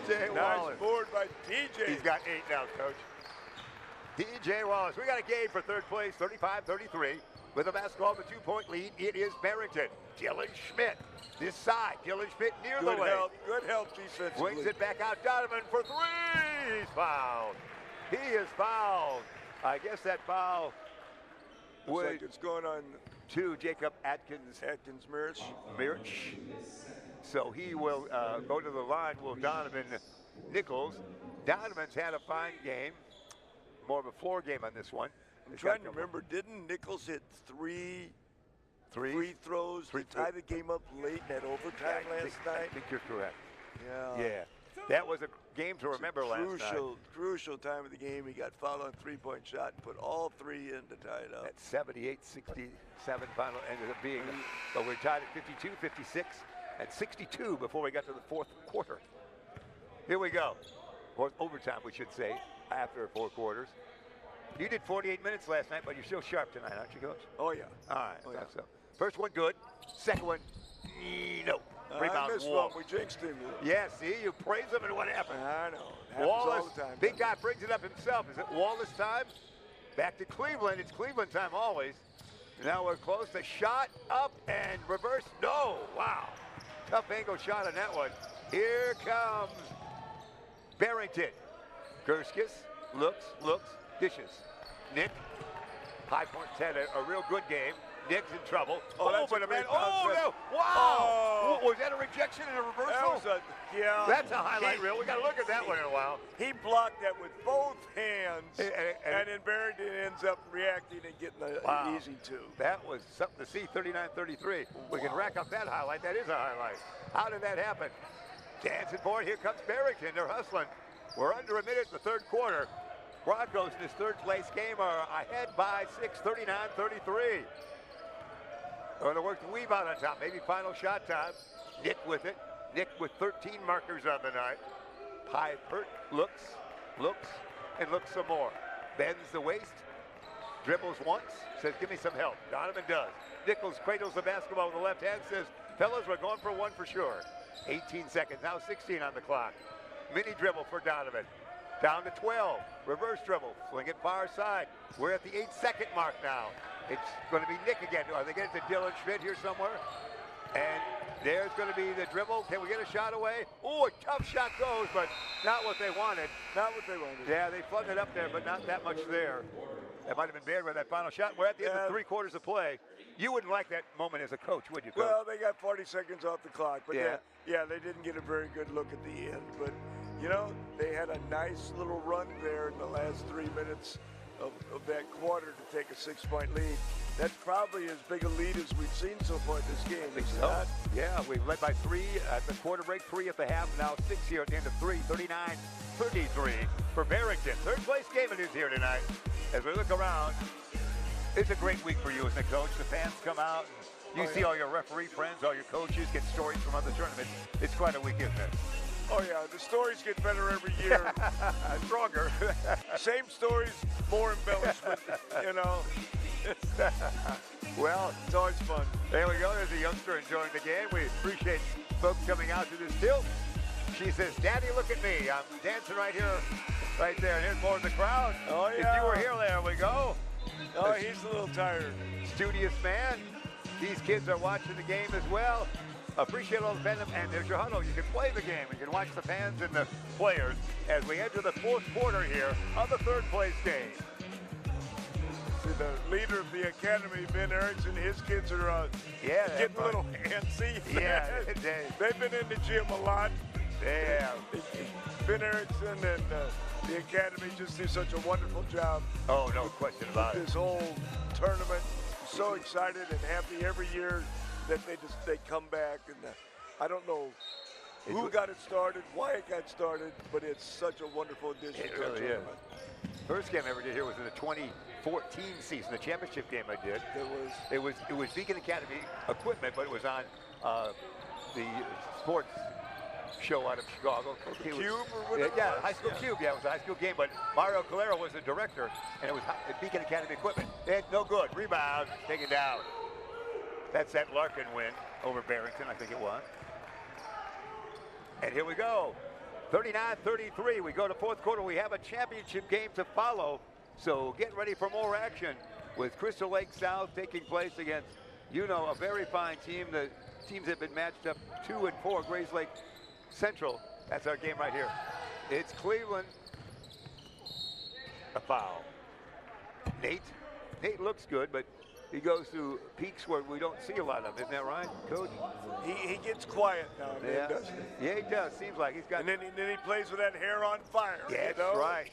DJ Wallace. Nice board by DJ. He's got 8 now, Coach. DJ Wallace. We got a game for third place, 35-33. With a basketball with a 2-point lead, it is Barrington. Dylan Schmidt. This side. Dylan Schmidt near the lane. Good help defensively. Wings it back out. Donovan for 3. He's fouled. He is fouled. I guess that foul Looks like it's going on to Jacob Atkins Mirch. So he will go to the line. Will Donovan Nichols. Donovan's had a fine game. More of a floor game on this one. I'm trying to remember, didn't Nichols hit three free throws to tie the game up late in that overtime last night? I think you're correct. Yeah. That was a game to remember last night. Crucial time of the game. He got fouled on three-point shot and put all 3 in to tie it up. That 78-67 final ended up being, but we're tied at 52, 56, and 62 before we got to the fourth quarter. Here we go. Or overtime, we should say, after 4 quarters. You did 48 minutes last night, but you're still sharp tonight, aren't you, Coach? Oh, yeah. All right. So. First one, good. Second one, no. Rebound, I missed one. We jinxed him. Yeah, see, you praise him, and what happened? I know. It happens Wallace, all the time. big guy brings it up himself. Is it Wallace time? Back to Cleveland. It's Cleveland time always. Now we're close. The shot up and reverse. No. Wow. Tough angle shot on that one. Here comes Barrington. Gerskis looks, dishes. Nick, High Point's had a real good game. Nick's in trouble. That's a great no. Wow. Was that a rejection and a reversal? That's a highlight reel. We got to look at that one in a while. He blocked that with both hands, and then Barrington ends up reacting and getting an easy 2. That was something to see, 39-33. We can rack up that highlight. That is a highlight. How did that happen? Dancing for it. Here comes Barrington. They're hustling. We're under a minute in the third quarter. Broncos in this third place game are ahead by 6, 39-33. Going to work the weave out on top. Maybe final shot time. Nick with it. Nick with 13 markers on the night. Piper looks, and looks some more. Bends the waist. Dribbles once. Says, give me some help. Donovan does. Nichols cradles the basketball with the left hand. Says, fellas, we're going for one for sure. 18 seconds. Now 16 on the clock. Mini dribble for Donovan. Down to 12. Reverse dribble. Fling it far side. We're at the 8-second mark now. It's going to be Nick again. Are they getting to Dylan Schmidt here somewhere? And there's going to be the dribble. Can we get a shot away? Oh, a tough shot goes, but not what they wanted. Not what they wanted. Yeah, they plugged it up there, but not that much there. That might have been bad with that final shot. We're at the end of 3 quarters of play. You wouldn't like that moment as a coach, would you, Coach? Well, they got 40 seconds off the clock, but they didn't get a very good look at the end. But, you know, they had a nice little run there in the last 3 minutes of that quarter to take a 6-point lead. That's probably as big a lead as we've seen so far in this game. I think so. Yeah, we've led by 3 at the quarter break, 3 at the half, now 6 here at the end of 3, 39-33 for Barrington. Third place game it is here tonight. As we look around, it's a great week for you as a coach. The fans come out, and you see all your referee friends, all your coaches, get stories from other tournaments. It's quite a week, isn't it? Oh, yeah, the stories get better every year. Stronger. Same stories, more embellishment, you know. Well, it's always fun. There we go. There's a youngster enjoying the game. We appreciate folks coming out to this tilt. She says, Daddy, look at me. I'm dancing right here, right there. And here's more of the crowd. Oh, yeah. If you were here, there we go. Oh, he's a little tired. Studious man. These kids are watching the game as well. Appreciate all the fans, and there's your huddle. You can play the game. You can watch the fans and the players as we enter the fourth quarter here of the third place game. See, the leader of the academy, Ben Erickson, his kids are getting a little antsy. Yeah, they've been in the gym a lot. Yeah. Ben Erickson and the academy just do such a wonderful job. Oh, no question about it. This whole tournament, so excited and happy every year that they come back, and I don't know who got it started, why it got started, but it's such a wonderful addition It to the really is. tournament. First game I ever did here was in the 2014 season, the championship game I did. It was Beacon Academy equipment, but it was on the sports show out of Chicago. Cube or whatever? Yeah, High School Cube. Yeah, it was a high school game, but Mario Calero was the director, and it was Beacon Academy equipment. It's no good. Rebound, taken down. That's that Larkin win over Barrington, I think it was. And here we go. 39-33. We go to fourth quarter. We have a championship game to follow. So get ready for more action with Crystal Lake South taking place against, a very fine team. The teams have been matched up 2 and 4. Grays Lake Central. That's our game right here. It's Cleveland. A foul. Nate looks good, but he goes through peaks where we don't see a lot of. Isn't that right, Coach? He gets quiet now and then, doesn't he? Yeah, he does. Seems like he's got. And then he plays with that hair on fire. Yeah, that's right.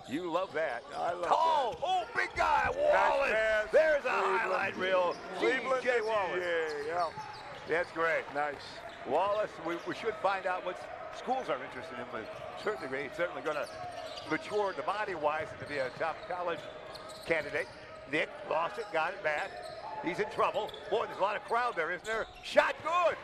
You love that. I love that. Oh, big guy, Wallace. Nice. There's a highlight reel. Cleveland, J. Wallace. Yeah. That's great. Nice. Wallace, we should find out what schools are interested in him. He's certainly going to mature the body-wise and to be a top college candidate. Nick lost it, got it back. He's in trouble. Boy, there's a lot of crowd there, isn't there? Shot good.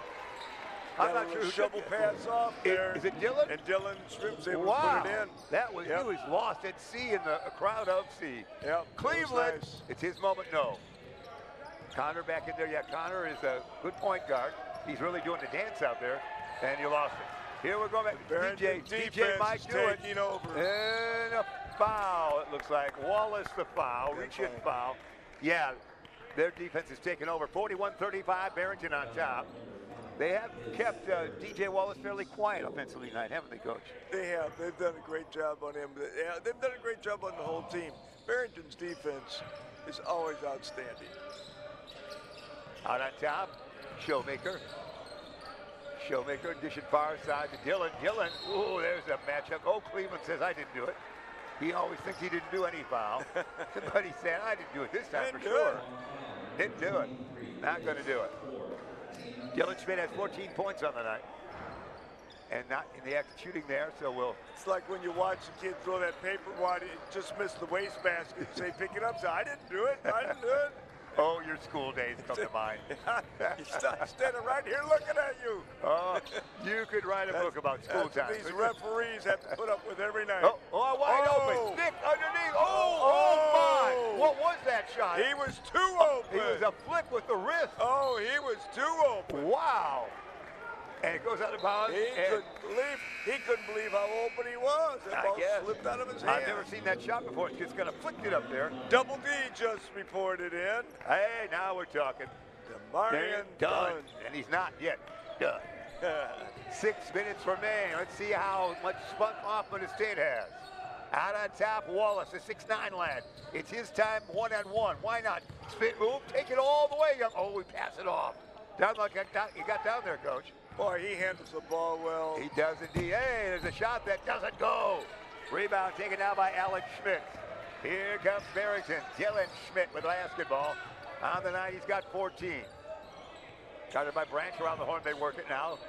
I'm not sure who shovel pass off there. Is it Dylan? And Dylan Strips able wow. to put it in. That was, he was lost at sea in the crowd of sea. Yep. Cleveland, Nice. It's his moment, no. Connor back in there. Yeah, Connor is a good point guard. He's really doing the dance out there, and you lost it. Here we're going back. DJ might do it. Over. And a foul, it looks like. Wallace the foul, reach-in foul. Yeah, their defense is taking over. 41-35, Barrington on top. They have kept DJ Wallace fairly quiet offensively tonight, haven't they, Coach? They have. They've done a great job on him. Yeah, they've done a great job on the whole team. Barrington's defense is always outstanding. Out on top, Showmaker. Showmaker, dishing far side to Dylan. Dylan, ooh, there's a matchup. Oh, Cleveland says, I didn't do it. He always thinks he didn't do any foul. But he said, I didn't do it this time for sure. Didn't do it. Not going to do it. Dylan Schmidt has 14 points on the night. And not in the act of shooting there, so we'll... It's like when you watch a kid throw that paper wide, it just missed the wastebasket. You say, pick it up. So I didn't do it. I didn't do it. Oh, your school days come to mind. He's standing right here looking at you. Oh, you could write a book about school time. These referees have to put up with every night. Oh, wide open. Stick underneath. Oh, my. What was that shot? He was too open. He was a flick with the wrist. Oh, he was too open. Wow. And it goes out of bounds. He couldn't believe how open he was. That ball slipped out of his hand. I've never seen that shot before. It's just going to flick it up there. Double D just reported in. Hey, now we're talking. Marion Dunn. And he's not yet done. 6 minutes remaining. Let's see how much spunk Hoffman Estate has. Out on top, Wallace, a 6'9" lad. It's his time, one-on-one. Why not? Spin move, take it all the way. Oh, we pass it off. Down like you got down there, Coach. Boy, he handles the ball well. He does indeed. Hey, there's a shot that doesn't go. Rebound taken out by Alex Schmidt. Here comes Barrington. Dylan Schmidt with basketball. On the night, he's got 14. Guarded by Branch around the horn. They work it now.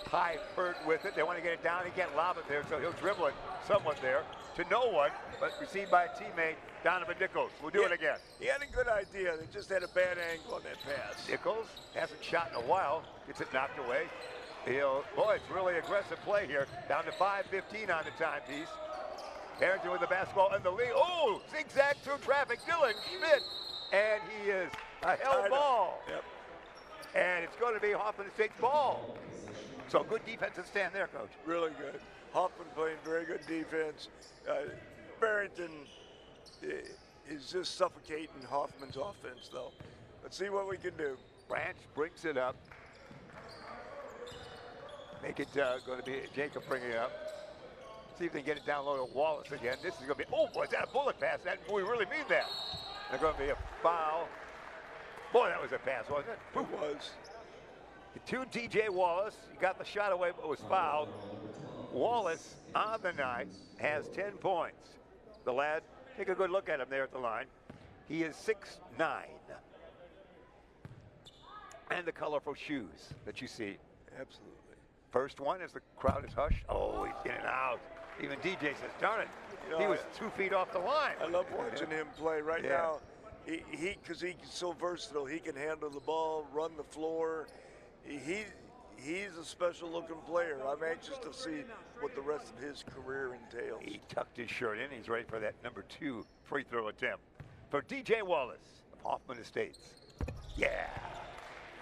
Highford with it. They want to get it down. He can't lob it there, so he'll dribble it somewhat there to no one, but received by a teammate, Donovan Nichols. We'll do it again. He had a good idea. They just had a bad angle on that pass. Nichols hasn't shot in a while. Gets it knocked away. Boy, it's really aggressive play here. Down to 5:15 on the timepiece. Barrington with the basketball and the lead. Oh, zigzag through traffic. Dylan Schmidt. And he is a held ball. Yep. And it's going to be Hoffman Estate's ball. So good defensive stand there, Coach. Really good. Hoffman playing very good defense. Barrington is just suffocating Hoffman's offense, though. Let's see what we can do. Branch brings it up. Make it going to be Jacob bringing it up. See if they can get it down low to Wallace again. This is going to be, oh, boy, is that a bullet pass? We really mean that. There's going to be a foul. Boy, that was a pass, wasn't it? It was. To DJ Wallace. He got the shot away, but was fouled. Wallace on the night has 10 points. The lad, take a good look at him there at the line. He is 6'9". And the colorful shoes that you see. Absolutely. First one as the crowd is hushed. Oh, he's in and out. Even DJ says, darn it. You know, he was 2 feet off the line. I love watching him play right now. Because he's so versatile. He can handle the ball, run the floor. He's a special-looking player. I'm anxious to see what the rest of his career entails. He tucked his shirt in. He's ready for that number 2 free throw attempt. For DJ Wallace of Hoffman Estates. Yeah.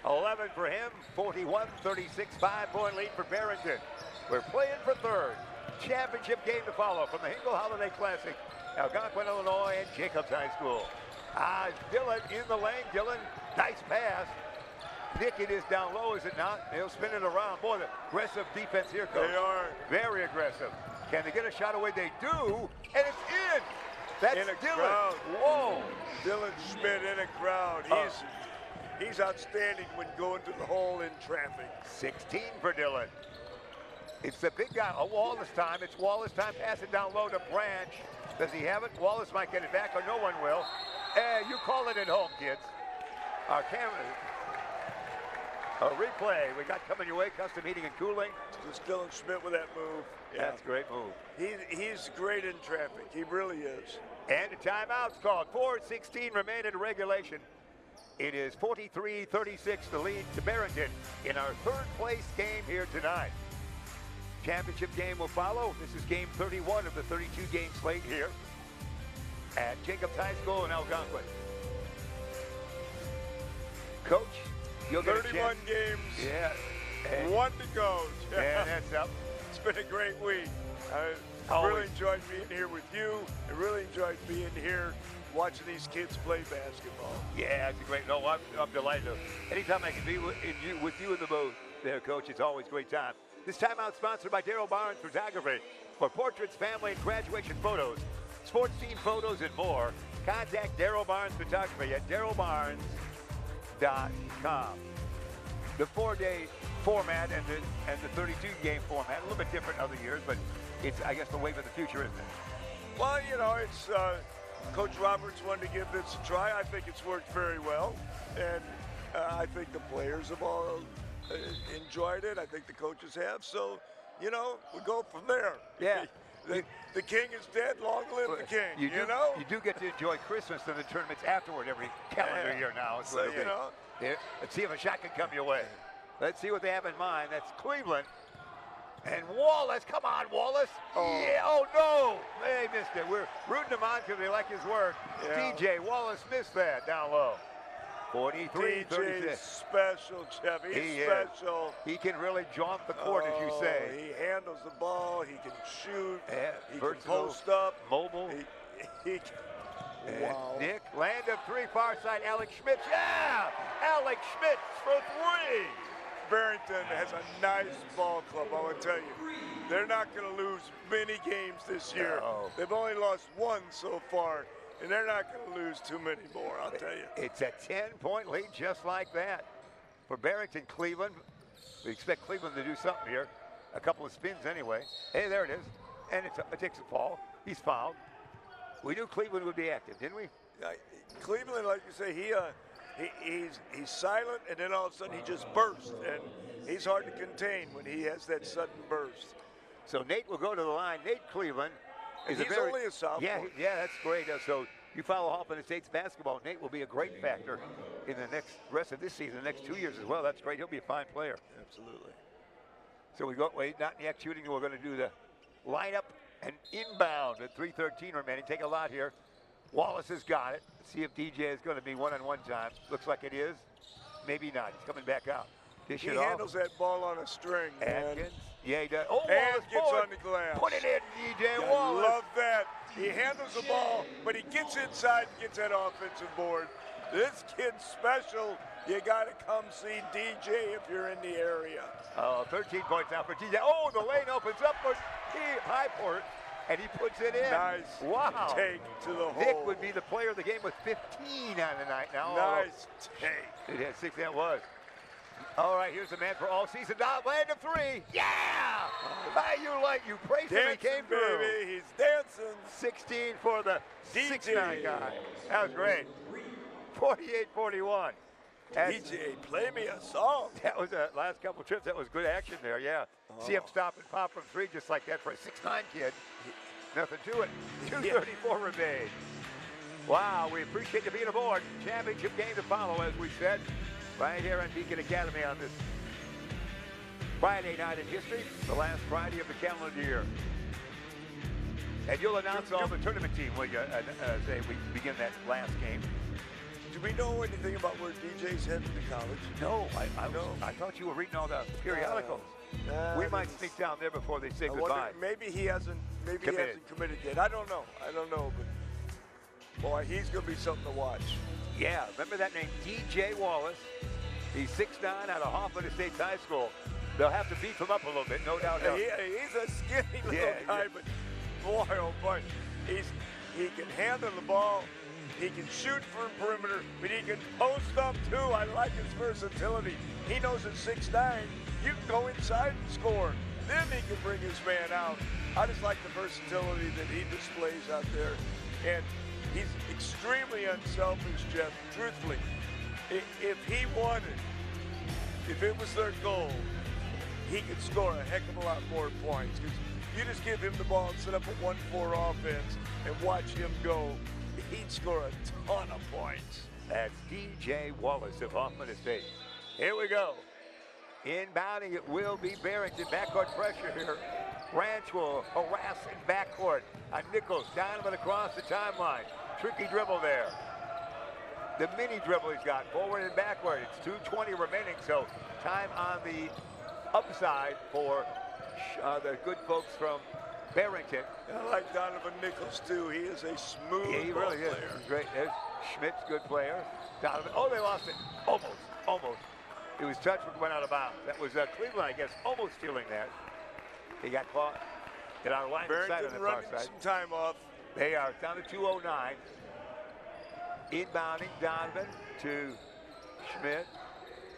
11 for him, 41-36, 5-point lead for Barrington. We're playing for third. Championship game to follow from the Hinkle Holiday Classic, Algonquin, Illinois, and Jacobs High School. Dillon in the lane. Dillon, nice pass. Nick, it is down low, is it not? They'll spin it around. Boy, the aggressive defense here, Coach. They are. Very aggressive. Can they get a shot away? They do, and it's in. That's in a Dillon. Crowd. Whoa. Dillon Schmidt in a crowd. He's outstanding when going to the hole in traffic. 16 for Dillon. It's the big guy. A Wallace time. It's Wallace time. Pass it down low to Branch. Does he have it? Wallace might get it back, or no one will. You call it at home, kids. Our camera. A replay we got coming your way. Custom Heating and Cooling. Just Dillon Schmidt with that move. Yeah. That's a great move. He's great in traffic. He really is. And a timeout's called. 4:16 remain in regulation. It is 43-36 the lead to Barrington in our third place game here tonight. Championship game will follow. This is game 31 of the 32-game slate here at Jacobs High School in Algonquin. Coach, you'll get 31 games. Yeah. And 1 to go. Yeah, that's up. It's been a great week. I really enjoyed being here with you. I really enjoyed being here watching these kids play basketball. Yeah, it's a great. No, I'm delighted. Anytime I can be with you in the booth there, Coach, it's always a great time. This timeout sponsored by Daryl Barnes Photography for portraits, family, and graduation photos, sports team photos, and more. Contact Daryl Barnes Photography at darylbarnes.com. The 4-day format and the 32-game format, a little bit different other years, but it's, I guess, the wave of the future, isn't it? Well, you know, it's Coach Roberts wanted to give this a try. I think it's worked very well, and I think the players have all enjoyed it. I think the coaches have. So, you know, we go from there. Yeah. The king is dead. Long live the king. You know? You do get to enjoy Christmas and the tournaments afterward every calendar year now. So, you know. Yeah. Let's see if a shot can come your way. Let's see what they have in mind. That's Cleveland. And Wallace. Come on, Wallace. Oh. Yeah. Oh, no. They missed it. We're rooting him on because they like his work. Yeah. DJ Wallace missed that down low. 43-36. Special, Jeff. He's special. He can really jump the court, as you say. He handles the ball. He can shoot. He can versatile, post up. Mobile. Wow. Nick, land of 3, far side, Alex Schmidt. Yeah! Alex Schmidt for 3. Barrington has a nice ball club, I want to tell you. They're not going to lose many games this year. No. They've only lost 1 so far, and they're not going to lose too many more, I'll tell you. It's a 10-point lead just like that. For Barrington, Cleveland. We expect Cleveland to do something here. A couple of spins anyway. Hey, there it is. And it takes a fall. He's fouled. We knew Cleveland would be active, didn't we? Cleveland, like you say, he's silent, and then all of a sudden he just bursts, and he's hard to contain when he has that sudden burst. So Nate will go to the line. Nate Cleveland is he's only a sophomore. Yeah, that's great. So you follow Hoffman Estates basketball. Nate will be a great factor in the rest of this season, the next 2 years as well. That's great. He'll be a fine player. Absolutely. So we got not yet shooting. We're going to do the lineup and inbound at 3:13 remaining. Take a lot here. Wallace has got it. Let's see if DJ is going to be one-on-one time. Looks like it is. Maybe not. He's coming back out. He handles that ball on a string, man. Atkins. Yeah, he does. Oh, and Wallace gets forward. on the glass. Put it in, DJ I Wallace. love that. He handles the ball, but he gets inside and gets that offensive board. This kid's special. You got to come see DJ if you're in the area. 13 points now for DJ. Oh, the lane opens up for Highport, and he puts it in. Nice. Wow. Take to the hole. Nick would be the player of the game with 15 on the night now. Nice take. It had 6, that was. All right, here's the man for all season. Land of 3. Yeah! You praised him. He came through. Baby. He's dancing. 16 for the 6'9" guy. That was great. 48-41. DJ, play me a song. That was the last couple trips. That was good action there, yeah. See him stop and pop from 3 just like that for a 6'9" kid. Nothing to it. 2:34 remain. Wow, we appreciate you being aboard. Championship game to follow, as we said, right here on Beacon Academy on this Friday night in history, the last Friday of the calendar year. And you'll announce all the tournament team, will you, say we begin that last game? Do we know anything about where DJ's heading to college? No, I thought you were reading all the periodicals. We might sneak down there before they say goodbye. Maybe he hasn't committed yet. I don't know, but boy, he's going to be something to watch. Yeah, remember that name, DJ Wallace. He's 6'9" out of Hoffman State High School. They'll have to beef him up a little bit, no doubt. He's a skinny little guy, but boy, oh boy, he can handle the ball. He can shoot from perimeter, but he can post up too. I like his versatility. He knows at 6'9", you can go inside and score. Then he can bring his man out. I just like the versatility that he displays out there. And he's extremely unselfish, Jeff, truthfully. If he wanted, if it was their goal, he could score a heck of a lot more points. Because you just give him the ball and set up a 1-4 offense and watch him go, he'd score a ton of points. That's DJ Wallace of Hoffman State. Here we go. Inbounding, it will be Barrington. Backcourt pressure here. Ranch will harass in backcourt. Nichols, Donovan across the timeline. Tricky dribble there. The mini dribble he's got, forward and backward. It's 2:20 remaining, so time on the upside for the good folks from Barrington. I like Donovan Nichols, too. He is a smooth he really player. Is. He's great. There's Schmidt's good player. Donovan, they lost it. Almost. It was touched, but went out of bounds. That was Cleveland, I guess, almost stealing that. He got caught in our line of sight on the far side. Some time off. They are down to 2:09. Inbounding Donovan to Schmidt.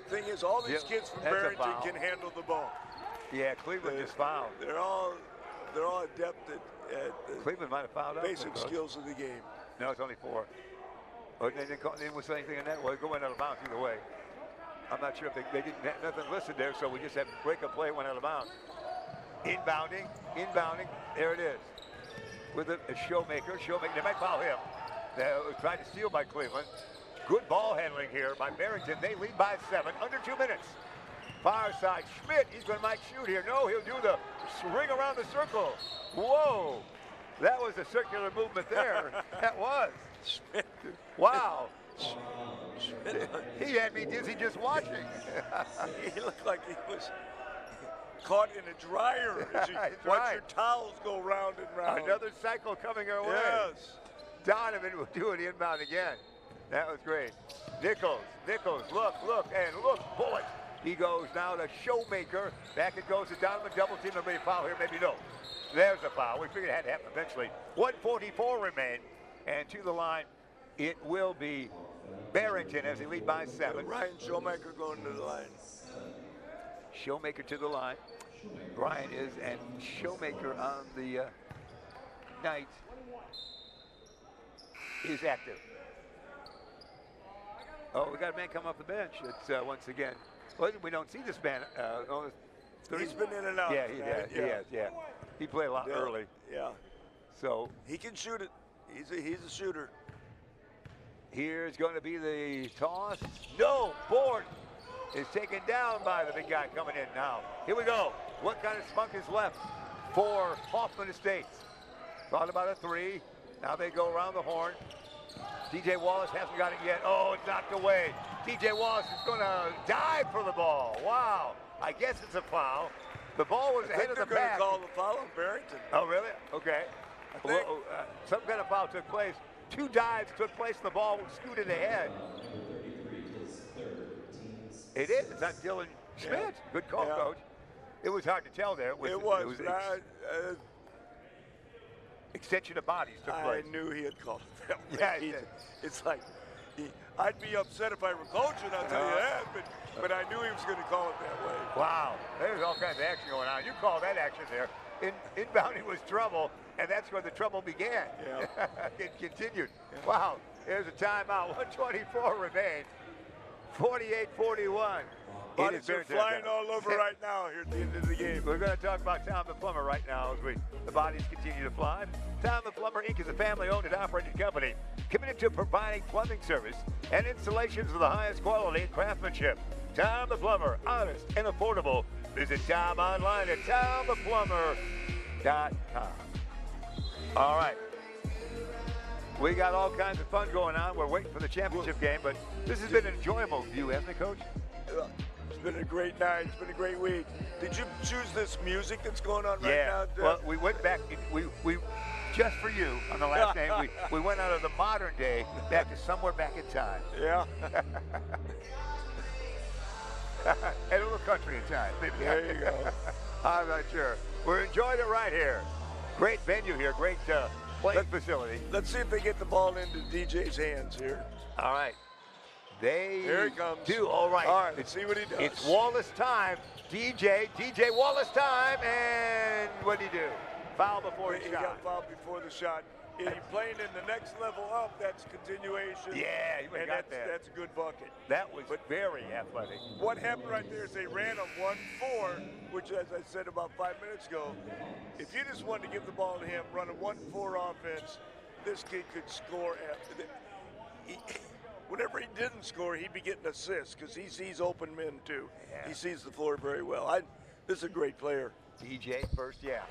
Thing is, all these kids from Barrington can handle the ball. Yeah, Cleveland just fouled. They're all adept at Cleveland might have fouled basic skills of the game. No, it's only 4. But they didn't say anything in that. Well, going out of bounds either way. I'm not sure if they didn't have nothing listed there, so we just have break a play, went out of bounds. Inbounding. There it is. With a Showmaker. They might foul him. They tried to steal by Cleveland. Good ball handling here by Barrington. They lead by 7, under 2 minutes. Far side, Schmidt, might shoot here. No, he'll do the ring around the circle. Whoa, that was a circular movement there. That was. Schmidt. Wow. He had me dizzy just watching. He looked like he was caught in a dryer as you watch your towels go round and round. Another cycle coming our way. Yes. Donovan will do it inbound again. That was great. Nichols, look, bullet. He goes now to Showmaker. Back it goes to Donovan, double team. Maybe foul here, maybe no. There's a foul. We figured it had to happen eventually. 1:44 remain, and to the line, it will be Barrington as he lead by 7. Ryan Showmaker going to the line. Showmaker to the line. Brian is, and Showmaker on the night is active. Oh, we got a man come off the bench. It's once again. Well, we don't see this man. He's been in and out. Yeah, he has. He played a lot early. Yeah. So he can shoot it. He's a shooter. Here's going to be the toss. No, board is taken down by the big guy coming in now. Here we go. What kind of spunk is left for Hoffman Estates? Thought about a 3. Now they go around the horn. DJ Wallace hasn't got it yet. Oh, it's knocked away. DJ Wallace is going to dive for the ball. Wow. I guess it's a foul. The ball was ahead of the pack. They're going to call the foul on Barrington. Oh, really? Okay. Some kind of foul took place. 2 dives took place, and the ball scooted ahead. It is. It's not Dylan Schmidt. Yeah. Good call, Coach. It was hard to tell there. It was extension of bodies took place. I knew he had called it that way. Yeah, it's like, I'd be upset if I were coaching, I'll tell you that, but I knew he was going to call it that way. Wow, there's all kinds of action going on. You call that action there. Inbounding was trouble, and that's where the trouble began. Yeah. It continued. Yeah. Wow, there's a timeout. 1:24 remains. 48-41. Bodies are flying all over right now here at the end of the game. We're going to talk about Tom the Plumber right now as the bodies continue to fly. Tom the Plumber, Inc. is a family-owned and operated company committed to providing plumbing service and installations of the highest quality and craftsmanship. Tom the Plumber, honest and affordable. Visit Tom online at tomtheplumber.com. All right. We got all kinds of fun going on. We're waiting for the championship game, but this has been an enjoyable view, hasn't it, Coach? It's been a great night. It's been a great week. Did you choose this music that's going on right now? Well, we went back. We just for you on the last game. We went out of the modern day back to somewhere back in time. Yeah. And a little country in time. Maybe. There you go. I'm not sure. We're enjoying it right here. Great venue here. Great playing facility. Let's see if they get the ball into DJ's hands here. All right. Here he comes. All right. All right, let's see what he does. It's Wallace time. DJ Wallace time. And what did he do? Foul before he shot. He got fouled before the shot. He's playing in the next level up. That's continuation. Yeah, you got that. That's a good bucket. That was very athletic. What happened right there is they ran a 1-4, which, as I said about 5 minutes ago, if you just wanted to give the ball to him, run a 1-4 offense, this kid could score after that. Whenever he didn't score, he'd be getting assists because he sees open men too. Yeah. He sees the floor very well. This is a great player. DJ first, yeah.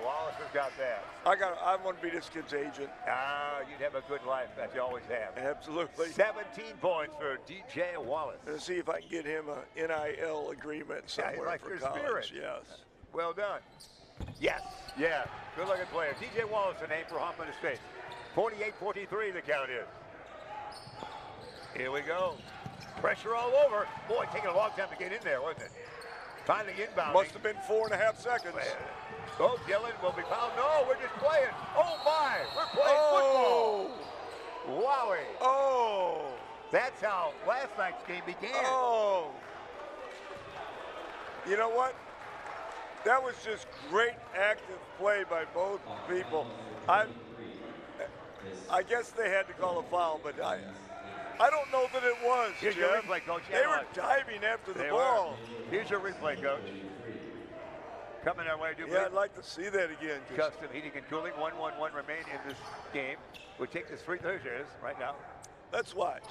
Wallace has got that. I want to be this kid's agent. You'd have a good life, as you always have. Absolutely. 17 points for DJ Wallace. Let's see if I can get him a NIL agreement somewhere for college. Yes. Well done. Yes. Yeah. Good-looking player. DJ Wallace, a name for Hoffman Estate. 48-43 the count is. Here we go. Pressure all over. Boy, taking a long time to get in there, wasn't it? Finally inbound. Must have been 4.5 seconds. Oh, Dylan will be fouled. No, we're just playing. Oh, my. We're playing football. Wowie. Oh. That's how last night's game began. Oh. You know what? That was just great active play by both people. I guess they had to call a foul, but I don't know that it was. Here's Jeff. your replay, Coach. They were diving after the ball. Here's your replay, Coach. Coming our way, I'd like to see that again. Custom Heating and Cooling, 1-1-1 remain in this game. We'll take this free. There it is, right now. Let's watch.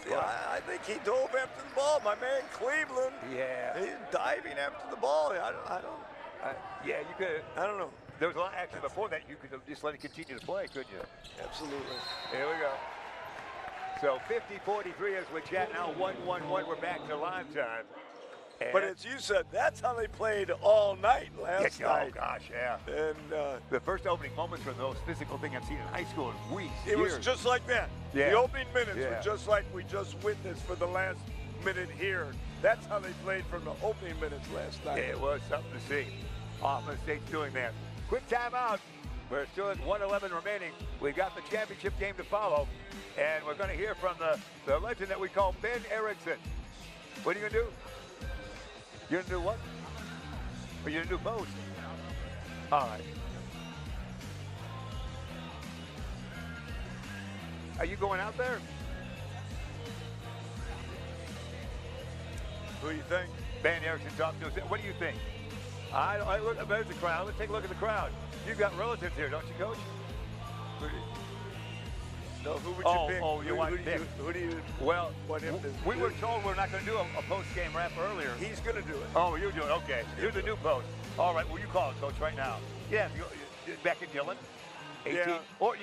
See, I think he dove after the ball. My man Cleveland. Yeah. He's diving after the ball. I don't. Yeah, you could. I don't know. There was a lot actually before that. You could have just let it continue to play, couldn't you? Absolutely. Here we go. So 50-43 as we chat now. 1-1-1. We're back to live time. And but as you said, that's how they played all night last night. Oh gosh, yeah. And the first opening moments were the most physical thing I've seen in high school in weeks. It was just like that. Yeah. The opening minutes were just like we just witnessed for the last minute here. That's how they played from the opening minutes last night. It was something to see. Hoffman State's doing that. Quick timeout. We're still at 1:11 remaining. We've got the championship game to follow. And we're going to hear from the legend that we call Ben Erickson. What are you going to do? You're going to do what? Or you're going to do both? All right. Are you going out there? Who do you think? Ben Erickson talking to us. What do you think? Look, there's the crowd. Let's take a look at the crowd. You've got relatives here, don't you, Coach? No, who would you pick? Oh, you want Nick? Who do you want him to we were told we're not going to do a post-game wrap earlier. He's going to do it. Oh, you do it. Okay. You're the new post. All right. Well, you call it, Coach, right now. Yeah. Beckett Dillon, 18. Yeah. Or,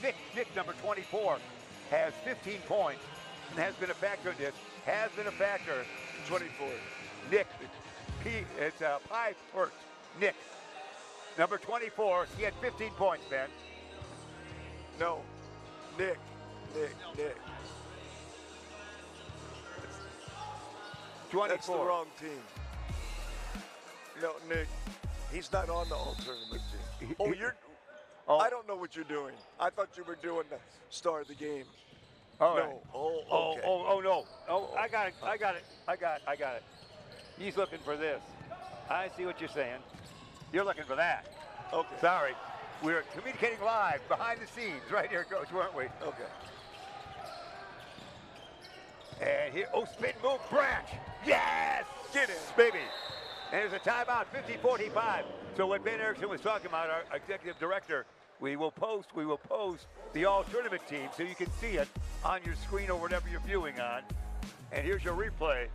Nick, number 24, has 15 points and has been a factor in this. Has been a factor. 24. Nick, it's Pi Pert. Nick, number 24. He had 15 points, Ben. No. Nick. 24. That's the wrong team. No, Nick. He's not on the all-tournament team. I don't know what you're doing. I thought you were doing the start of the game. All no. right. Okay. No. Oh, I got it. He's looking for this. I see what you're saying. You're looking for that. Okay. Sorry. We're communicating live behind the scenes right here, Coach, weren't we? Okay. And here, spin move, Branch. Yes! Get it. Baby. And there's a timeout, 50-45. So what Ben Erickson was talking about, our executive director, we will post the all-tournament team so you can see it on your screen or whatever you're viewing on. And here's your replay,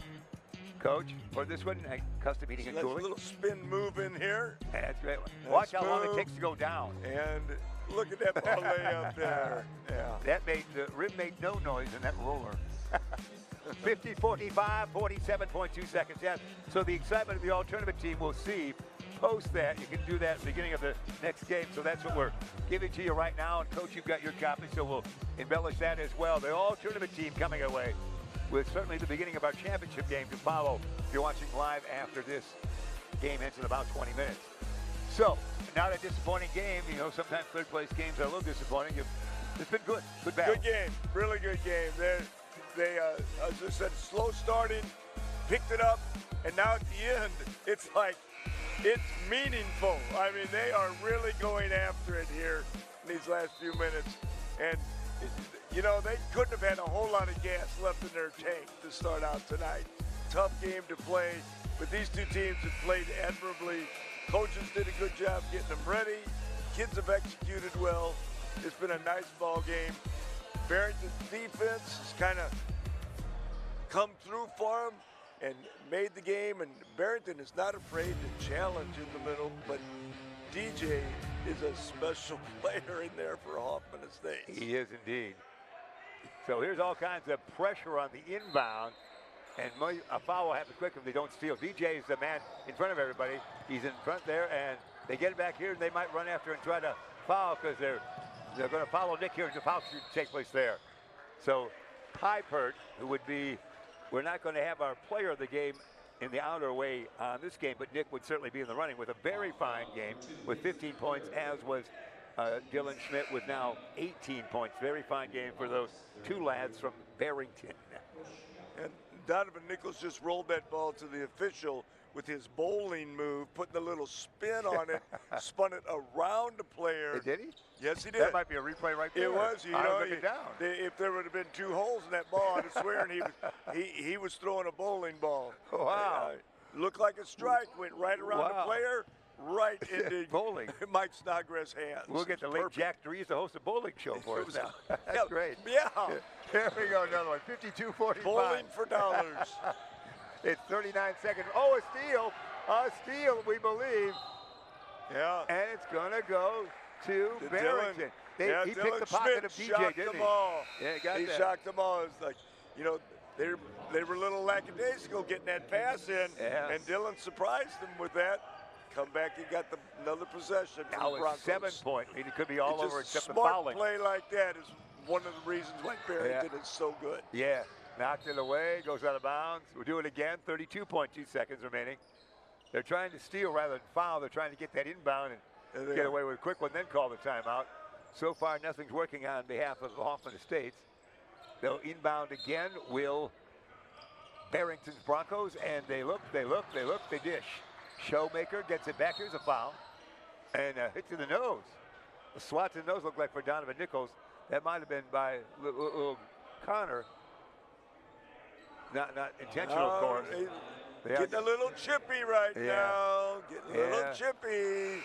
Coach, for this one, custom heating and Nice cooling. little spin move in here. That's great. Nice Watch how long move. it takes to go down. And look at that parlay up there. Yeah. That made the rim made no noise in that roller. 50-45, 47.2 seconds. Yeah. So the excitement of the all-tournament team will see. Post that. You can do that at the beginning of the next game. So that's what we're giving to you right now. And Coach, you've got your copy, so we'll embellish that as well. The all-tournament team coming away with certainly the beginning of our championship game to follow if you're watching live after this game ends in about 20 minutes. So, not a disappointing game. You know, sometimes third-place games are a little disappointing. It's been good. Good battle. Good game. Really good game. They as I said, slow starting, picked it up, and now at the end, it's like, it's meaningful. I mean, they are really going after it here in these last few minutes. And, you know, they couldn't have had a whole lot of gas left in their tank to start out tonight. Tough game to play, but these two teams have played admirably. Coaches did a good job getting them ready. Kids have executed well. It's been a nice ball game. Barrington's defense has kind of come through for them and made the game, and Barrington is not afraid to challenge in the middle, but DJ is a special player in there for Hoffman Estates. He is indeed. So here's all kinds of pressure on the inbound, and a foul will happen quick if they don't steal. DJ is the man in front of everybody. He's in front there, and they get it back here, and they might run after and try to foul because they're going to follow Nick here, and the foul should take place there. So Pipert, who would be, we're not going to have our player of the game in the outer way on this game, but Nick would certainly be in the running with a very fine game with 15 points, as was Dylan Schmidt with now 18 points. Very fine game for those two lads from Barrington. And Donovan Nichols just rolled that ball to the official with his bowling move, putting a little spin on it, spun it around the player. Did he? Yes, he did. That might be a replay right there. It was. You know, down. If there would have been two holes in that ball, I'd swear he was throwing a bowling ball. Wow. Looked like a strike, went right around the player, right into bowling. Mike Snodgrass' hands. We'll get the late Jack Dries to host a bowling show for us now. That's great. Yeah. Here we go, another one. 52-45. Bowling for dollars. It's 39 seconds. Oh, a steal. A steal, we believe. Yeah. And it's going to go to Barrington. He picked the pocket of DJ, didn't he? Yeah, he got that. He shocked them all. It's like, you know, they were a little lackadaisical getting that pass in, and Dylan surprised them with that. Come back, he got another possession. Now it's 7-point. I mean, it could be all over except the smart fouling. Play like that is one of the reasons why Barrington is so good. Yeah. Knocked it away, goes out of bounds. We'll do it again, 32.2 seconds remaining. They're trying to steal rather than foul. They're trying to get that inbound and get away with a quick one, then call the timeout. So far, nothing's working on behalf of Hoffman Estates. They'll inbound again, will Barrington's Broncos, and they look, they dish. Showmaker gets it back. Here's a foul, and hits in the nose. The swats in the nose look like for Donovan Nichols. That might have been by little Connor. Not intentional, of course. Getting a little chippy right now. Getting a little chippy.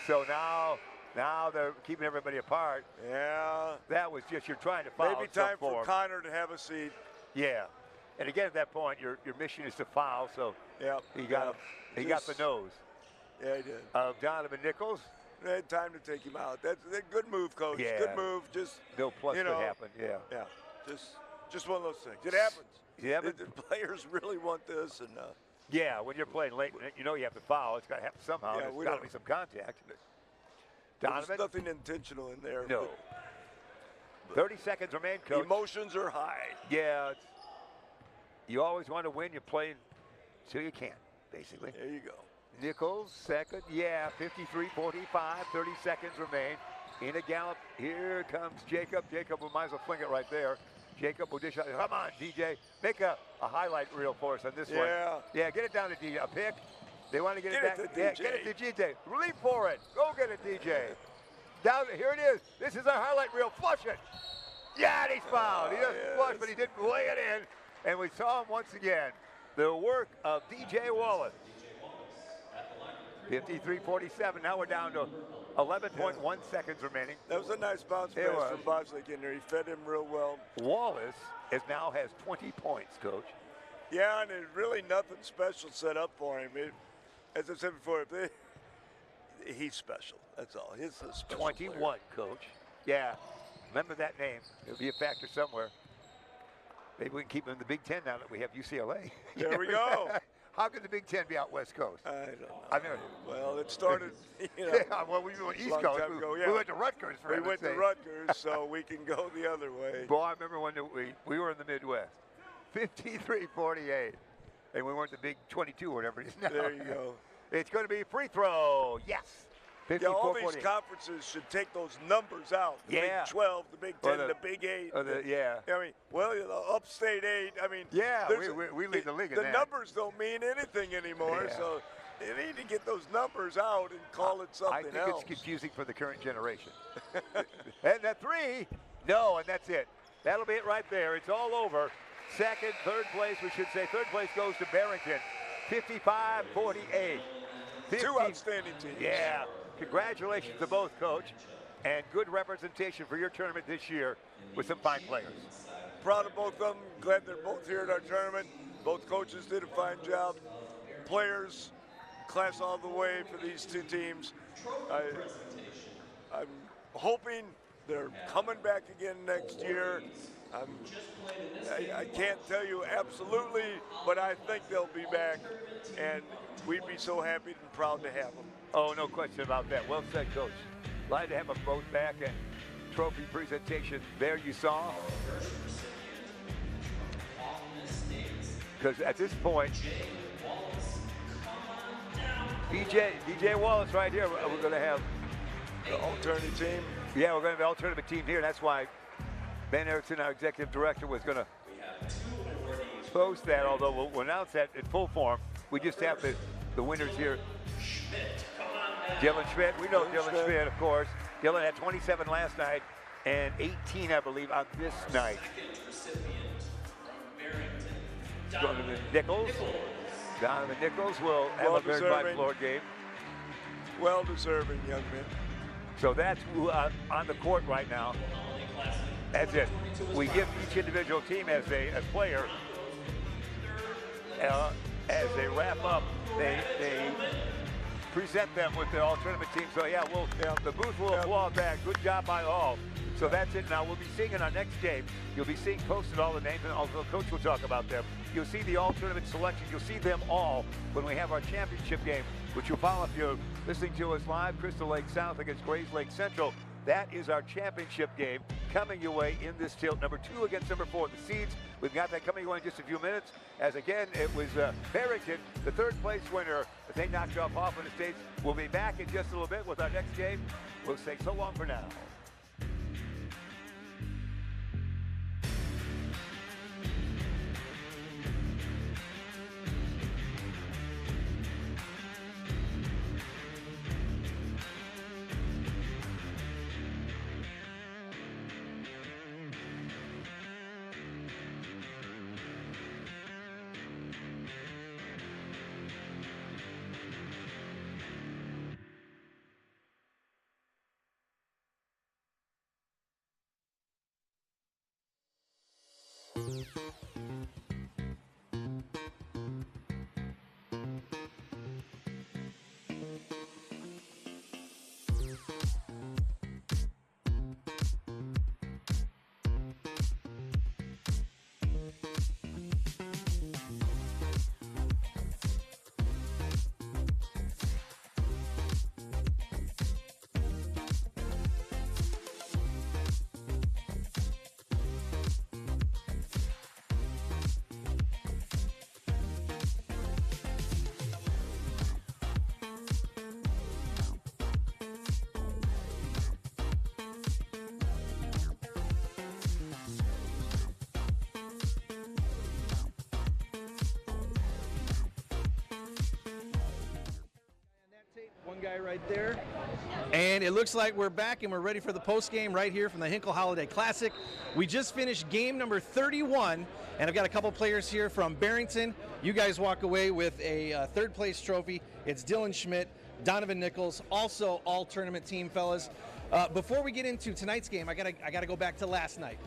So now they're keeping everybody apart. Yeah. That was just, you're trying to foul. Maybe time for Connor to have a seat. Yeah. And again, at that point, your mission is to foul. So he got the nose. Yeah, he did. Of Donovan Nichols. They had time to take him out. That's a good move, Coach. Yeah. Good move. Just no plus could happen. Yeah. Yeah. Just one of those things. It happens. Yeah, the players really want this, and yeah, when you're playing late, you know you have to foul. It's got to happen somehow. Yeah, There's got to be some contact. Donovan, there's nothing intentional in there. No. 30 seconds remain, Coach. Emotions are high. Yeah. You always want to win. You play until you can, basically. There you go. Nichols, second. Yeah, 53-45. 30 seconds remain. In a gallop. Here comes Jacob. Jacob, we might as well fling it right there. Jacob will dish out. Come on, DJ. Make a highlight reel for us on this one. Yeah, get it down to DJ. A pick. They want to get it back. Get it to DJ. Leap for it. Go get it, DJ. Down. Here it is. This is our highlight reel. Flush it. Yeah, and he's fouled. He doesn't flush, but he did lay it in. And we saw him once again. The work of DJ Wallace. 53-47. Now we're down to 11.1 seconds remaining. That was a nice bounce pass from Boslick in there. He fed him real well. Wallace now has 20 points, Coach. Yeah, and there's really nothing special set up for him. As I said before, he's special. That's all. He's a special 21, player. Coach. Yeah, remember that name. It'll be a factor somewhere. Maybe we can keep him in the Big Ten now that we have UCLA. There we go. How could the Big Ten be out West Coast? I don't know. I mean, well, it started, you know. Yeah, well, we went East Coast. We went to Rutgers for We went to Rutgers, so we can go the other way. Boy, I remember when we were in the Midwest. 53-48. And we weren't the Big 22 or whatever it is now. There you go. It's going to be a free throw. Yes. Yeah, all these conferences should take those numbers out. The Big 12, the Big 10, the Big 8. Yeah. I mean, well, upstate 8. I mean, yeah, we lead the league in the that. numbers don't mean anything anymore, so they need to get those numbers out and call it something else. I think it's confusing for the current generation. And that three, no, and that's it. That'll be it right there. It's all over. Second, third place, we should say. Third place goes to Barrington, 55-48. Two outstanding teams. Yeah. Congratulations to both, Coach, and good representation for your tournament this year with some fine players. Proud of both of them. Glad they're both here at our tournament. Both coaches did a fine job. Players, class all the way for these two teams. I'm hoping they're coming back again next year. I can't tell you absolutely, but I think they'll be back, and we'd be so happy and proud to have them. Oh, no question about that. Well said, Coach. Glad to have them both back, and trophy presentation there you saw. Because at this point, DJ Wallace right here, we're going to have the alternate team. Yeah, we're going to have the alternate team here. That's why Ben Erickson, our executive director, was going to post that, although we'll announce that in full form. We just have the winners here. Dylan Schmidt, we know Dylan Schmidt, of course. Dylan had 27 last night and 18, I believe, on this night. Donovan Nichols. Donovan Nichols will have a very fine floor game. Well-deserving young man. So that's on the court right now. That's it. We give each individual team as a player, as they wrap up, they present them with the all-tournament team. So yeah, the booth will applaud back. Good job by all. So that's it. Now we'll be seeing in our next game, you'll be seeing posted all the names, and also Coach will talk about them. You'll see the all-tournament selection. You'll see them all when we have our championship game, which you'll follow if you're listening to us live. Crystal Lake South against Grays Lake Central. That is our championship game coming your way in this tilt. Number 2 against number 4, the Seeds. We've got that coming your way in just a few minutes. As again, it was Barrington, the third place winner. As they knocked off Hoffman Estates. We'll be back in just a little bit with our next game. We'll say so long for now. guy right there. And it looks like we're back and we're ready for the post game right here from the Hinkle Holiday Classic. We just finished game number 31, and I've got a couple players here from Barrington. You guys walk away with a third place trophy. It's Dylan Schmidt, Donovan Nichols, also all tournament team fellas. Before we get into tonight's game, I gotta go back to last night.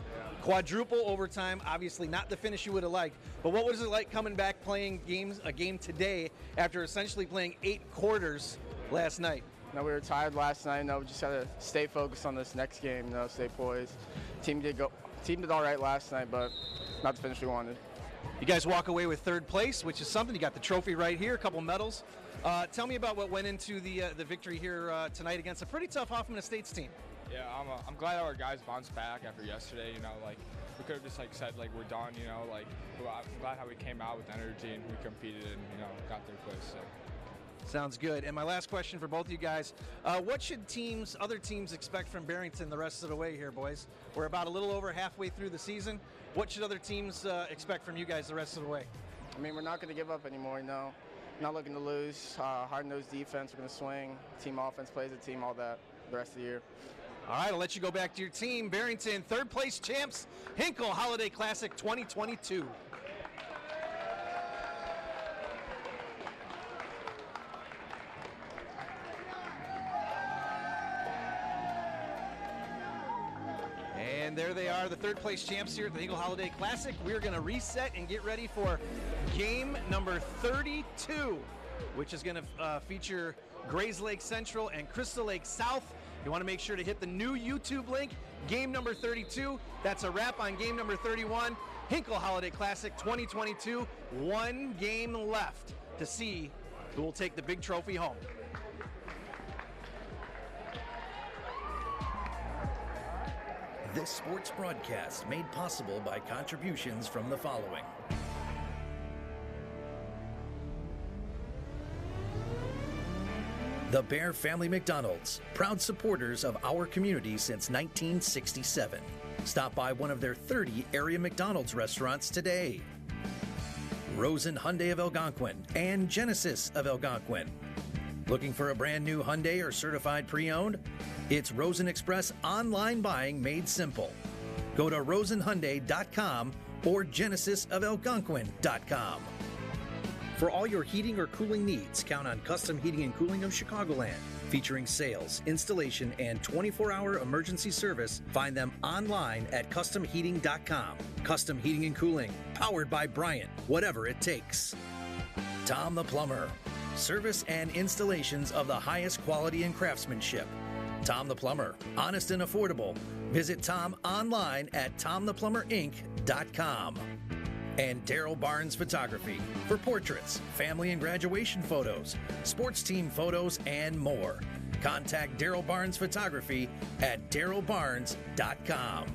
Quadruple overtime, obviously not the finish you would have liked, but what was it like coming back playing a game today after essentially playing 8 quarters last night? We were tired last night. We just got to stay focused on this next game, stay poised. Team did all right last night, but not the finish we wanted. You guys walk away with third place, which is something. You got the trophy right here, a couple medals. Tell me about what went into the victory here tonight against a pretty tough Hoffman Estates team. Yeah, I'm glad our guys bounced back after yesterday. We could have just said we're done. I'm glad how we came out with energy and we competed and got third place. So. Sounds good. And my last question for both of you guys: what should other teams expect from Barrington the rest of the way here, boys? We're about a little over halfway through the season. What should other teams expect from you guys the rest of the way? We're not going to give up anymore. Not looking to lose. Hard-nosed defense. We're going to swing. Team offense plays a team. All that the rest of the year. All right, I'll let you go back to your team. Barrington, third place champs, Hinkle Holiday Classic 2022. And there they are, the third place champs here at the Hinkle Holiday Classic. We're going to reset and get ready for game number 32, which is going to feature Grays Lake Central and Crystal Lake South. You want to make sure to hit the new YouTube link, game number 32. That's a wrap on game number 31. Hinkle Holiday Classic 2022. 1 game left to see who will take the big trophy home. This sports broadcast made possible by contributions from the following. The Bear Family McDonald's, proud supporters of our community since 1967. Stop by one of their 30 area McDonald's restaurants today. Rosen Hyundai of Algonquin and Genesis of Algonquin. Looking for a brand new Hyundai or certified pre-owned? It's Rosen Express online buying made simple. Go to rosenhyundai.com or genesisofelgonquin.com. For all your heating or cooling needs, count on Custom Heating and Cooling of Chicagoland. Featuring sales, installation, and 24-hour emergency service, find them online at customheating.com. Custom Heating and Cooling, powered by Bryant, whatever it takes. Tom the Plumber, service and installations of the highest quality and craftsmanship. Tom the Plumber, honest and affordable. Visit Tom online at tomtheplumberinc.com. And Daryl Barnes Photography for portraits, family and graduation photos, sports team photos, and more. Contact Daryl Barnes Photography at darylbarnes.com.